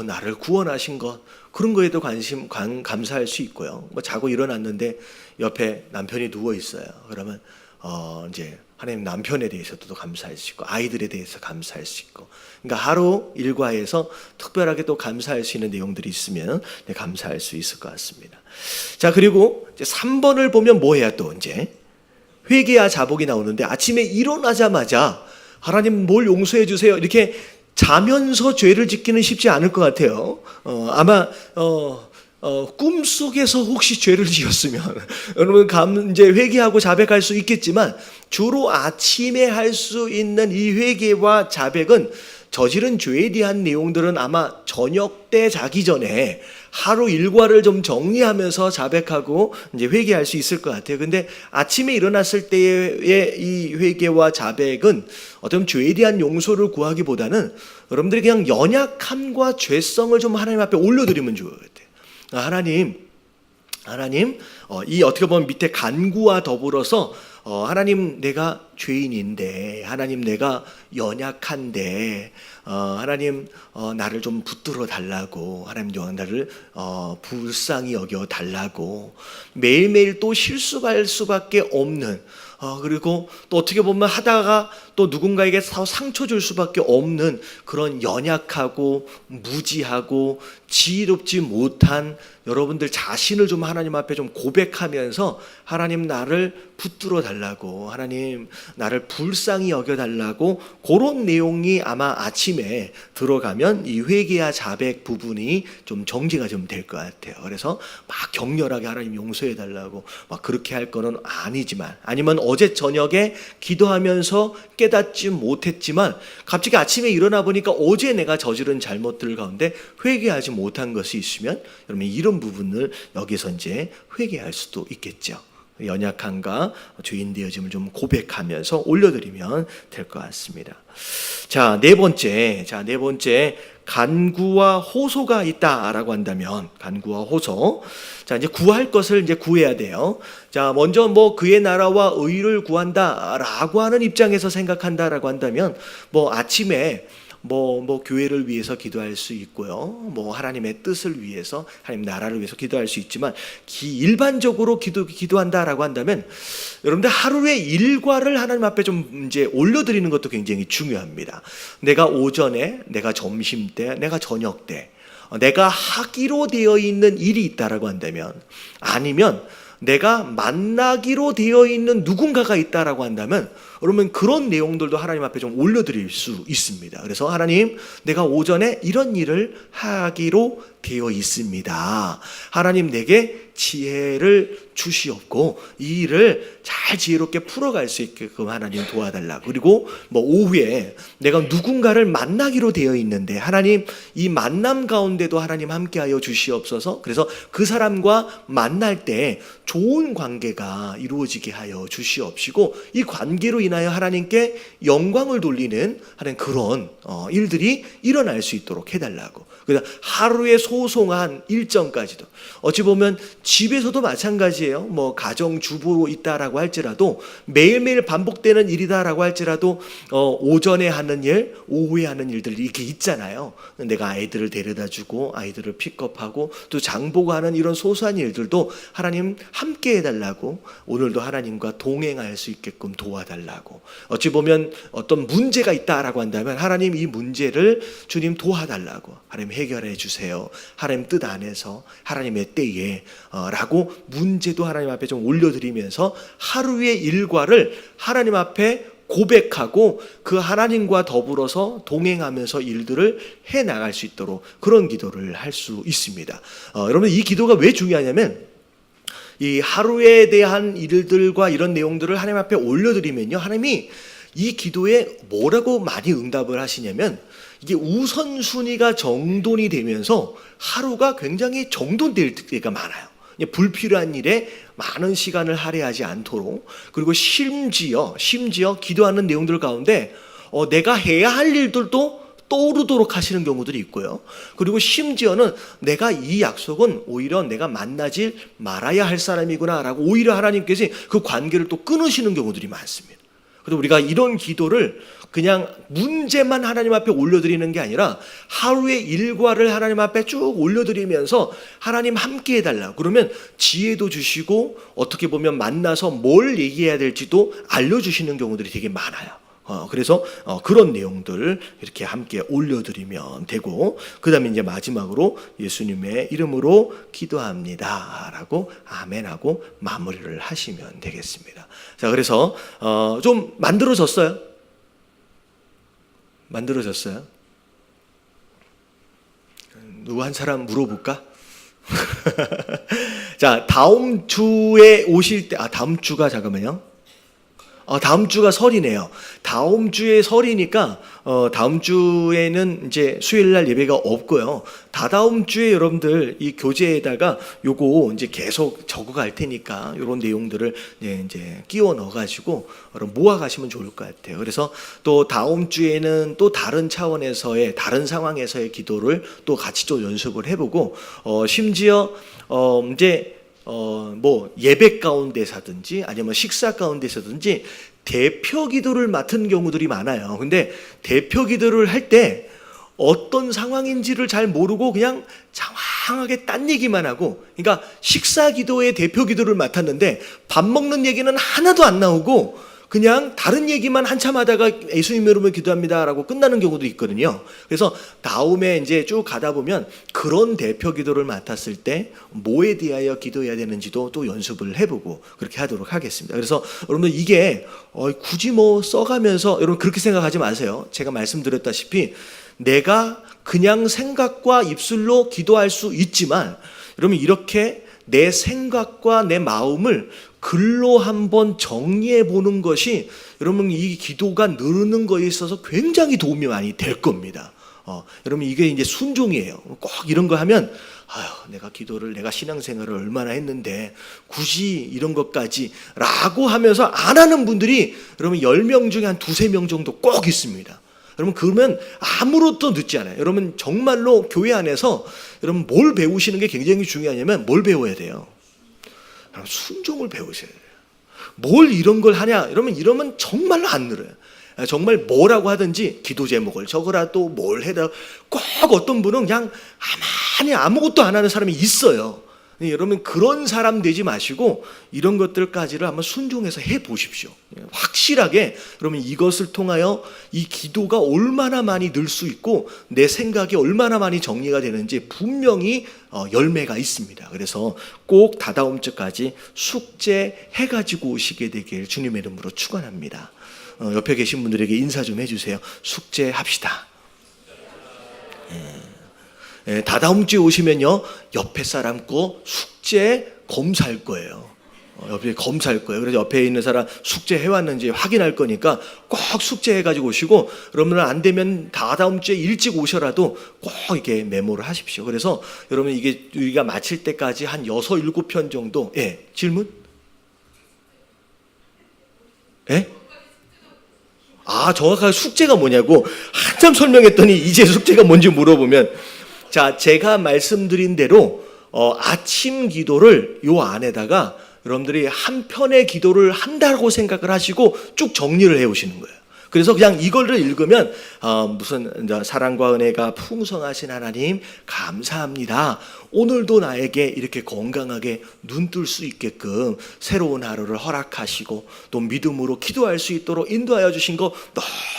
나를 구원하신 것, 그런 거에도 감사할 수 있고요. 뭐 자고 일어났는데 옆에 남편이 누워 있어요. 그러면 이제 하나님 남편에 대해서도 감사할 수 있고, 아이들에 대해서 감사할 수 있고, 그러니까 하루 일과에서 특별하게 또 감사할 수 있는 내용들이 있으면 감사할 수 있을 것 같습니다. 자, 그리고 이제 3번을 보면 뭐 해야 또 이제 회개와 자복이 나오는데, 아침에 일어나자마자 하나님 뭘 용서해 주세요 이렇게 자면서 죄를 짓기는 쉽지 않을 것 같아요. 아마 꿈속에서 혹시 죄를 지었으면 여러분 이제 회개하고 자백할 수 있겠지만 주로 아침에 할 수 있는 이 회개와 자백은 저지른 죄에 대한 내용들은 아마 저녁 때 자기 전에 하루 일과를 좀 정리하면서 자백하고 이제 회개할 수 있을 것 같아요. 근데 아침에 일어났을 때의 이 회개와 자백은 어떤 죄에 대한 용서를 구하기보다는 여러분들이 그냥 연약함과 죄성을 좀 하나님 앞에 올려드리면 좋을 것 같아요. 하나님, 이 어떻게 보면 밑에 간구와 더불어서 하나님 내가 죄인인데, 하나님 내가 연약한데, 하나님 나를 좀 붙들어 달라고, 하나님 나를 불쌍히 여겨 달라고, 매일매일 또 실수할 수밖에 없는, 그리고 또 어떻게 보면 하다가 또 누군가에게 상처 줄 수밖에 없는 그런 연약하고 무지하고 지혜롭지 못한 여러분들 자신을 좀 하나님 앞에 좀 고백하면서 하나님 나를 붙들어 달라고, 하나님 나를 불쌍히 여겨 달라고, 그런 내용이 아마 아침에 들어가면 이 회개와 자백 부분이 좀 정리가 좀 될 것 같아요. 그래서 막 격렬하게 하나님 용서해 달라고 막 그렇게 할 거는 아니지만, 아니면 어제 저녁에 기도하면서 깨닫지 못했지만 갑자기 아침에 일어나 보니까 어제 내가 저지른 잘못들 가운데 회개하지 못한 것이 있으면 여러분 이런 부분을 여기서 이제 회개할 수도 있겠죠. 연약함과 죄인 되어짐을 좀 고백하면서 올려드리면 될 것 같습니다. 자, 네 번째 간구와 호소가 있다라고 한다면, 간구와 호소. 자, 이제 구할 것을 이제 구해야 돼요. 자, 먼저 그의 나라와 의를 구한다라고 하는 입장에서 생각한다라고 한다면, 아침에 교회를 위해서 기도할 수 있고요. 하나님의 뜻을 위해서, 하나님 나라를 위해서 기도할 수 있지만, 일반적으로 기도한다라고 한다면, 여러분들 하루의 일과를 하나님 앞에 좀 이제 올려드리는 것도 굉장히 중요합니다. 내가 오전에, 내가 점심 때, 내가 저녁 때, 내가 하기로 되어 있는 일이 있다라고 한다면, 아니면 내가 만나기로 되어 있는 누군가가 있다라고 한다면, 여러분 그런 내용들도 하나님 앞에 좀 올려드릴 수 있습니다. 그래서 하나님, 내가 오전에 이런 일을 하기로 되어 있습니다. 하나님 내게 지혜를 주시옵고 이 일을 잘 지혜롭게 풀어갈 수 있게끔 하나님 도와달라고. 그리고 오후에 내가 누군가를 만나기로 되어 있는데 하나님 이 만남 가운데도 하나님 함께하여 주시옵소서. 그래서 그 사람과 만날 때 좋은 관계가 이루어지게 하여 주시옵시고 이 관계로 인하여 하나님께 영광을 돌리는 하는 그런 일들이 일어날 수 있도록 해달라고. 그래서 하루의 소송한 일정까지도, 어찌 보면 집에서도 마찬가지예요. 가정주부로 있다라고 할지라도 매일매일 반복되는 일이다라고 할지라도 오전에 하는 일, 오후에 하는 일들이 이렇게 있잖아요. 내가 아이들을 데려다주고 아이들을 픽업하고 또 장보고 하는 이런 소소한 일들도 하나님 함께 해달라고, 오늘도 하나님과 동행할 수 있게끔 도와달라고. 어찌 보면 어떤 문제가 있다라고 한다면 하나님 이 문제를 주님 도와달라고, 하나님 해결해 주세요. 하나님 뜻 안에서 하나님의 때에 라고 문제도 하나님 앞에 좀 올려드리면서 하루의 일과를 하나님 앞에 고백하고 그 하나님과 더불어서 동행하면서 일들을 해나갈 수 있도록 그런 기도를 할 수 있습니다. 여러분 이 기도가 왜 중요하냐면, 이 하루에 대한 일들과 이런 내용들을 하나님 앞에 올려드리면요, 하나님이 이 기도에 뭐라고 많이 응답을 하시냐면, 이게 우선순위가 정돈이 되면서 하루가 굉장히 정돈될 때가 많아요. 불필요한 일에 많은 시간을 할애하지 않도록, 그리고 심지어 기도하는 내용들 가운데 내가 해야 할 일들도 떠오르도록 하시는 경우들이 있고요. 그리고 심지어는 내가 이 약속은 오히려 내가 만나지 말아야 할 사람이구나 라고 오히려 하나님께서 그 관계를 또 끊으시는 경우들이 많습니다. 그래서 우리가 이런 기도를 그냥 문제만 하나님 앞에 올려드리는 게 아니라 하루의 일과를 하나님 앞에 쭉 올려드리면서 하나님 함께 해달라고, 그러면 지혜도 주시고 어떻게 보면 만나서 뭘 얘기해야 될지도 알려주시는 경우들이 되게 많아요. 그래서 그런 내용들 이렇게 함께 올려드리면 되고, 그 다음에 이제 마지막으로 예수님의 이름으로 기도합니다 라고 아멘하고 마무리를 하시면 되겠습니다. 자, 그래서 좀 만들어졌어요? 누구 한 사람 물어볼까? 자, 다음 주에 오실 때, 다음 주가 잠깐만요. 다음 주가 설이네요. 다음 주에 설이니까 다음 주에는 이제 수요일 날 예배가 없고요. 다다음 주에 여러분들 이 교재에다가 요거 이제 계속 적어갈 테니까 요런 내용들을 이제 끼워 넣어가지고 모아 가시면 좋을 것 같아요. 그래서 또 다음 주에는 또 다른 차원에서의 다른 상황에서의 기도를 또 같이 또 연습을 해보고 심지어 이제 뭐 예배 가운데서든지 아니면 식사 가운데서든지 대표 기도를 맡은 경우들이 많아요. 근데 대표 기도를 할 때 어떤 상황인지를 잘 모르고 그냥 장황하게 딴 얘기만 하고, 그러니까 식사 기도의 대표 기도를 맡았는데 밥 먹는 얘기는 하나도 안 나오고 그냥 다른 얘기만 한참 하다가 예수님 이름으로 기도합니다라고 끝나는 경우도 있거든요. 그래서 다음에 이제 쭉 가다 보면 그런 대표 기도를 맡았을 때 뭐에 대하여 기도해야 되는지도 또 연습을 해보고 그렇게 하도록 하겠습니다. 그래서 여러분 이게 굳이 뭐 써가면서 여러분 그렇게 생각하지 마세요. 제가 말씀드렸다시피 내가 그냥 생각과 입술로 기도할 수 있지만 여러분 이렇게 내 생각과 내 마음을 글로 한번 정리해 보는 것이 여러분 이 기도가 늘는 거에 있어서 굉장히 도움이 많이 될 겁니다. 여러분 이게 이제 순종이에요. 꼭 이런 거 하면 내가 기도를 내가 신앙생활을 얼마나 했는데 굳이 이런 것까지 라고 하면서 안 하는 분들이 여러분 10명 중에 한 2-3명 정도 꼭 있습니다. 여러분 그러면 아무것도 늦지 않아요. 여러분 정말로 교회 안에서 여러분 뭘 배우시는 게 굉장히 중요하냐면 뭘 배워야 돼요? 순종을 배우셔야 돼요. 뭘 이런 걸 하냐? 이러면 정말로 안 늘어요. 정말 뭐라고 하든지 기도 제목을 적으라 또 뭘 해라. 꼭 어떤 분은 그냥 가만히 아무것도 안 하는 사람이 있어요. 여러분 그런 사람 되지 마시고 이런 것들까지를 한번 순종해서 해 보십시오. 확실하게 여러분 이것을 통하여 이 기도가 얼마나 많이 늘 수 있고 내 생각이 얼마나 많이 정리가 되는지 분명히 열매가 있습니다. 그래서 꼭 다다음 주까지 숙제해 가지고 오시게 되길 주님의 이름으로 축원합니다. 옆에 계신 분들에게 인사 좀 해주세요. 숙제합시다. 다다음 주에 오시면요 옆에 사람 거 숙제 검사할 거예요. 옆에 검사할 거예요. 그래서 옆에 있는 사람 숙제 해왔는지 확인할 거니까 꼭 숙제해가지고 오시고, 여러분은 안 되면 다다음 주에 일찍 오셔라도 꼭 이렇게 메모를 하십시오. 그래서 여러분 이게 우리가 마칠 때까지 한 6-7편 정도. 질문? 정확하게 숙제가 뭐냐고 한참 설명했더니 이제 숙제가 뭔지 물어보면, 자, 제가 말씀드린 대로 아침 기도를 요 안에다가 여러분들이 한 편의 기도를 한다고 생각을 하시고 쭉 정리를 해 오시는 거예요. 그래서 그냥 이거를 읽으면 무슨 사랑과 은혜가 풍성하신 하나님 감사합니다. 오늘도 나에게 이렇게 건강하게 눈 뜰 수 있게끔 새로운 하루를 허락하시고 또 믿음으로 기도할 수 있도록 인도하여 주신 거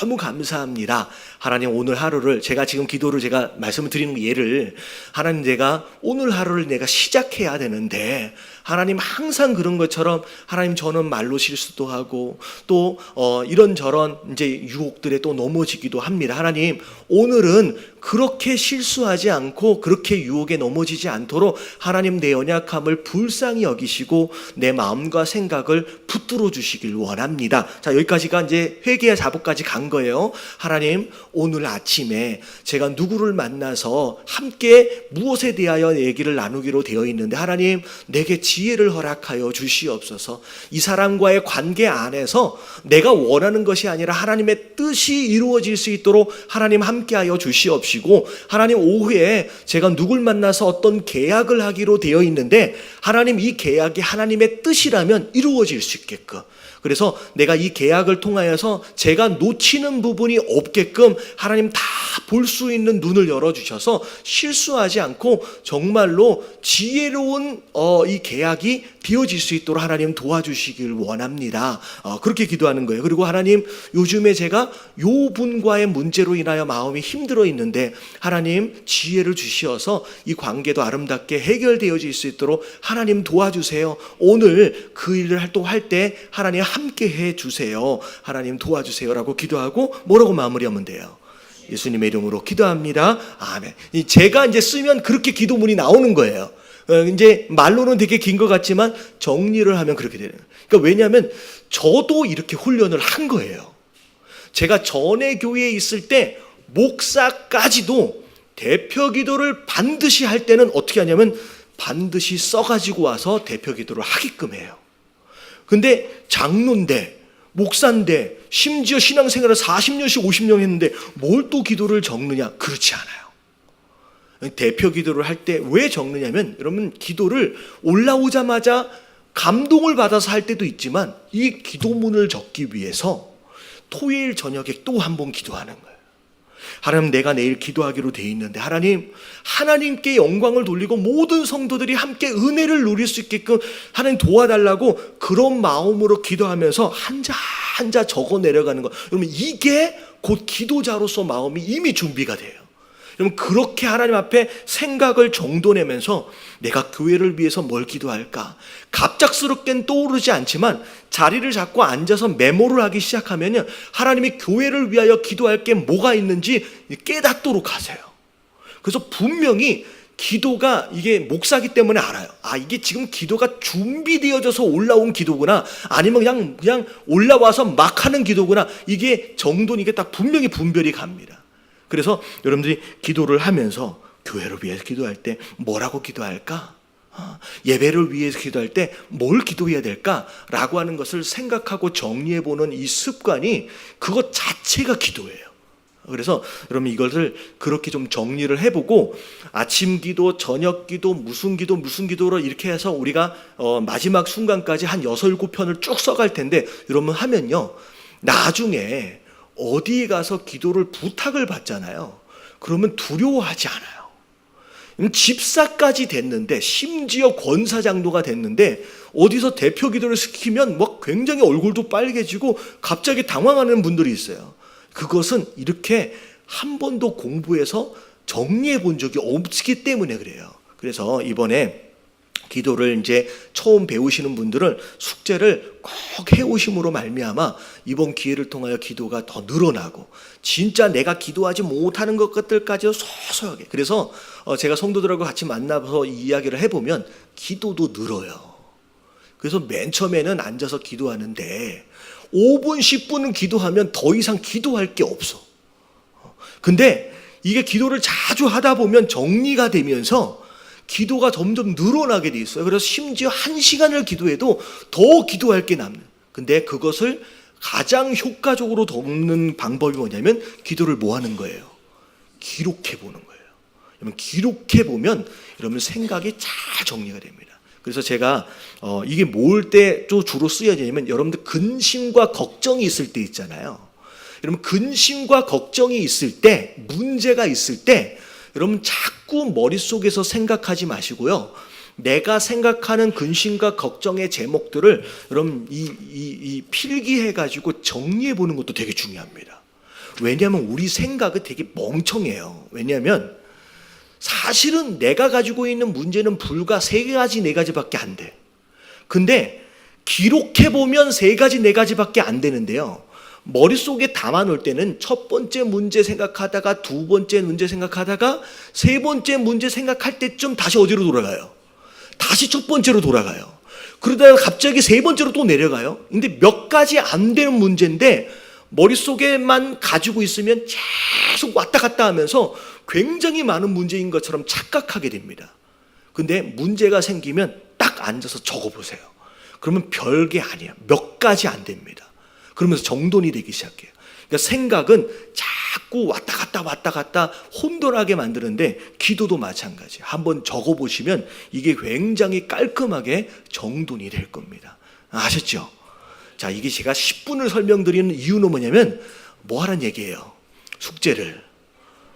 너무 감사합니다. 하나님 오늘 하루를 제가 지금 기도를 제가 말씀을 드리는 예를, 하나님 내가 오늘 하루를 내가 시작해야 되는데 하나님 항상 그런 것처럼 하나님 저는 말로 실수도 하고 또 이런저런 이제 유혹들에 또 넘어지기도 합니다. 하나님 오늘은 그렇게 실수하지 않고 그렇게 유혹에 넘어지지 않도록 하나님 내 연약함을 불쌍히 여기시고 내 마음과 생각을 붙들어 주시길 원합니다. 자, 여기까지가 이제 회개의 자복까지 간 거예요. 하나님 오늘 아침에 제가 누구를 만나서 함께 무엇에 대하여 얘기를 나누기로 되어 있는데 하나님 내게 지혜를 허락하여 주시옵소서. 이 사람과의 관계 안에서 내가 원하는 것이 아니라 하나님의 뜻이 이루어질 수 있도록 하나님 함께하여 주시옵시고, 하나님 오후에 제가 누굴 만나서 어떤 계약을 하기로 되어 있는데 하나님 이 계약이 하나님의 뜻이라면 이루어질 수 있게끔, 그래서 내가 이 계약을 통하여서 제가 놓치는 부분이 없게끔 하나님 다 볼 수 있는 눈을 열어주셔서 실수하지 않고 정말로 지혜로운 이 계약이 되어질 수 있도록 하나님 도와주시길 원합니다. 그렇게 기도하는 거예요. 그리고 하나님 요즘에 제가 요 분과의 문제로 인하여 마음이 힘들어 있는데 하나님 지혜를 주시어서 이 관계도 아름답게 해결되어질 수 있도록 하나님 도와주세요. 오늘 그 일을 또 할 때 하나님 함께 해주세요. 하나님 도와주세요라고 기도하고 뭐라고 마무리하면 돼요? 예수님의 이름으로 기도합니다. 아멘. 제가 이제 쓰면 그렇게 기도문이 나오는 거예요. 이제 말로는 되게 긴 것 같지만 정리를 하면 그렇게 되는 거예요. 그러니까 왜냐하면 저도 이렇게 훈련을 한 거예요. 제가 전에 교회에 있을 때 목사까지도 대표 기도를 반드시 할 때는 어떻게 하냐면 반드시 써가지고 와서 대표 기도를 하게끔 해요. 근데 장로인데 목사인데 심지어 신앙생활을 40년씩 50년 했는데 뭘 또 기도를 적느냐? 그렇지 않아요. 대표 기도를 할 때 왜 적느냐면 여러분 기도를 올라오자마자 감동을 받아서 할 때도 있지만 이 기도문을 적기 위해서 토요일 저녁에 또 한 번 기도하는 거예요. 하나님, 내가 내일 기도하기로 돼 있는데 하나님께 영광을 돌리고 모든 성도들이 함께 은혜를 누릴 수 있게끔 하나님 도와달라고 그런 마음으로 기도하면서 한자 한자 적어 내려가는 거. 여러분 이게 곧 기도자로서 마음이 이미 준비가 돼요. 여러분 그렇게 하나님 앞에 생각을 정돈하면서 내가 교회를 위해서 뭘 기도할까? 갑작스럽게는 떠오르지 않지만 자리를 잡고 앉아서 메모를 하기 시작하면 하나님이 교회를 위하여 기도할 게 뭐가 있는지 깨닫도록 하세요. 그래서 분명히 기도가 이게 목사기 때문에 알아요. 아, 이게 지금 기도가 준비되어져서 올라온 기도구나, 아니면 그냥 올라와서 막 하는 기도구나, 이게 정돈이 이게 딱 분명히 분별이 갑니다. 그래서 여러분들이 기도를 하면서 교회를 위해서 기도할 때 뭐라고 기도할까? 예배를 위해서 기도할 때 뭘 기도해야 될까라고 하는 것을 생각하고 정리해보는 이 습관이 그것 자체가 기도예요. 그래서 여러분 이것을 그렇게 좀 정리를 해보고 아침 기도, 저녁 기도, 무슨 기도로 이렇게 해서 우리가 마지막 순간까지 한 6, 7편을 쭉 써갈 텐데 여러분 하면요, 나중에 어디에 가서 기도를 부탁을 받잖아요. 그러면 두려워하지 않아요. 집사까지 됐는데, 심지어 권사장도가 됐는데 어디서 대표 기도를 시키면 막 굉장히 얼굴도 빨개지고 갑자기 당황하는 분들이 있어요. 그것은 이렇게 한 번도 공부해서 정리해 본 적이 없기 때문에 그래요. 그래서 이번에 기도를 이제 처음 배우시는 분들은 숙제를 꼭 해오심으로 말미암아 이번 기회를 통하여 기도가 더 늘어나고 진짜 내가 기도하지 못하는 것들까지 소소하게, 그래서 제가 성도들하고 같이 만나서 이야기를 해보면 기도도 늘어요. 그래서 맨 처음에는 앉아서 기도하는데 5분, 10분은 기도하면 더 이상 기도할 게 없어. 근데 이게 기도를 자주 하다 보면 정리가 되면서 기도가 점점 늘어나게 돼 있어요. 그래서 심지어 1시간을 기도해도 더 기도할 게 남는. 근데 그것을 가장 효과적으로 돕는 방법이 뭐냐면 기도를 뭐 하는 거예요? 기록해 보는 거예요. 여러분 기록해 보면 여러분 생각이 잘 정리가 됩니다. 그래서 제가 이게 뭘 때 주로 쓰여지냐면 여러분들 근심과 걱정이 있을 때 있잖아요. 여러분 근심과 걱정이 있을 때, 문제가 있을 때 여러분 자꾸 머릿속에서 생각하지 마시고요, 내가 생각하는 근심과 걱정의 제목들을 여러분 이 필기해가지고 정리해보는 것도 되게 중요합니다. 왜냐하면 우리 생각은 되게 멍청해요. 왜냐하면 사실은 내가 가지고 있는 문제는 불과 3가지, 4가지밖에 안 돼. 근데 기록해보면 3가지, 4가지밖에 안 되는데요, 머릿속에 담아놓을 때는 첫 번째 문제 생각하다가 두 번째 문제 생각하다가 세 번째 문제 생각할 때쯤 다시 어디로 돌아가요? 다시 첫 번째로 돌아가요. 그러다가 갑자기 세 번째로 또 내려가요. 근데 몇 가지 안 되는 문제인데 머릿속에만 가지고 있으면 계속 왔다 갔다 하면서 굉장히 많은 문제인 것처럼 착각하게 됩니다. 근데 문제가 생기면 딱 앉아서 적어보세요. 그러면 별게 아니에요. 몇 가지 안 됩니다. 그러면서 정돈이 되기 시작해요. 그러니까 생각은 자꾸 왔다 갔다 혼돈하게 만드는데 기도도 마찬가지. 한번 적어보시면 이게 굉장히 깔끔하게 정돈이 될 겁니다. 아셨죠? 자, 이게 제가 10분을 설명드리는 이유는 뭐냐면 뭐 하라는 얘기예요? 숙제를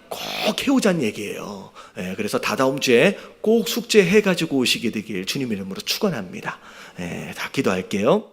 꼭 해오자는 얘기예요. 그래서 다다음 주에 꼭 숙제해가지고 오시게 되길 주님의 이름으로 축원합니다. 다 기도할게요.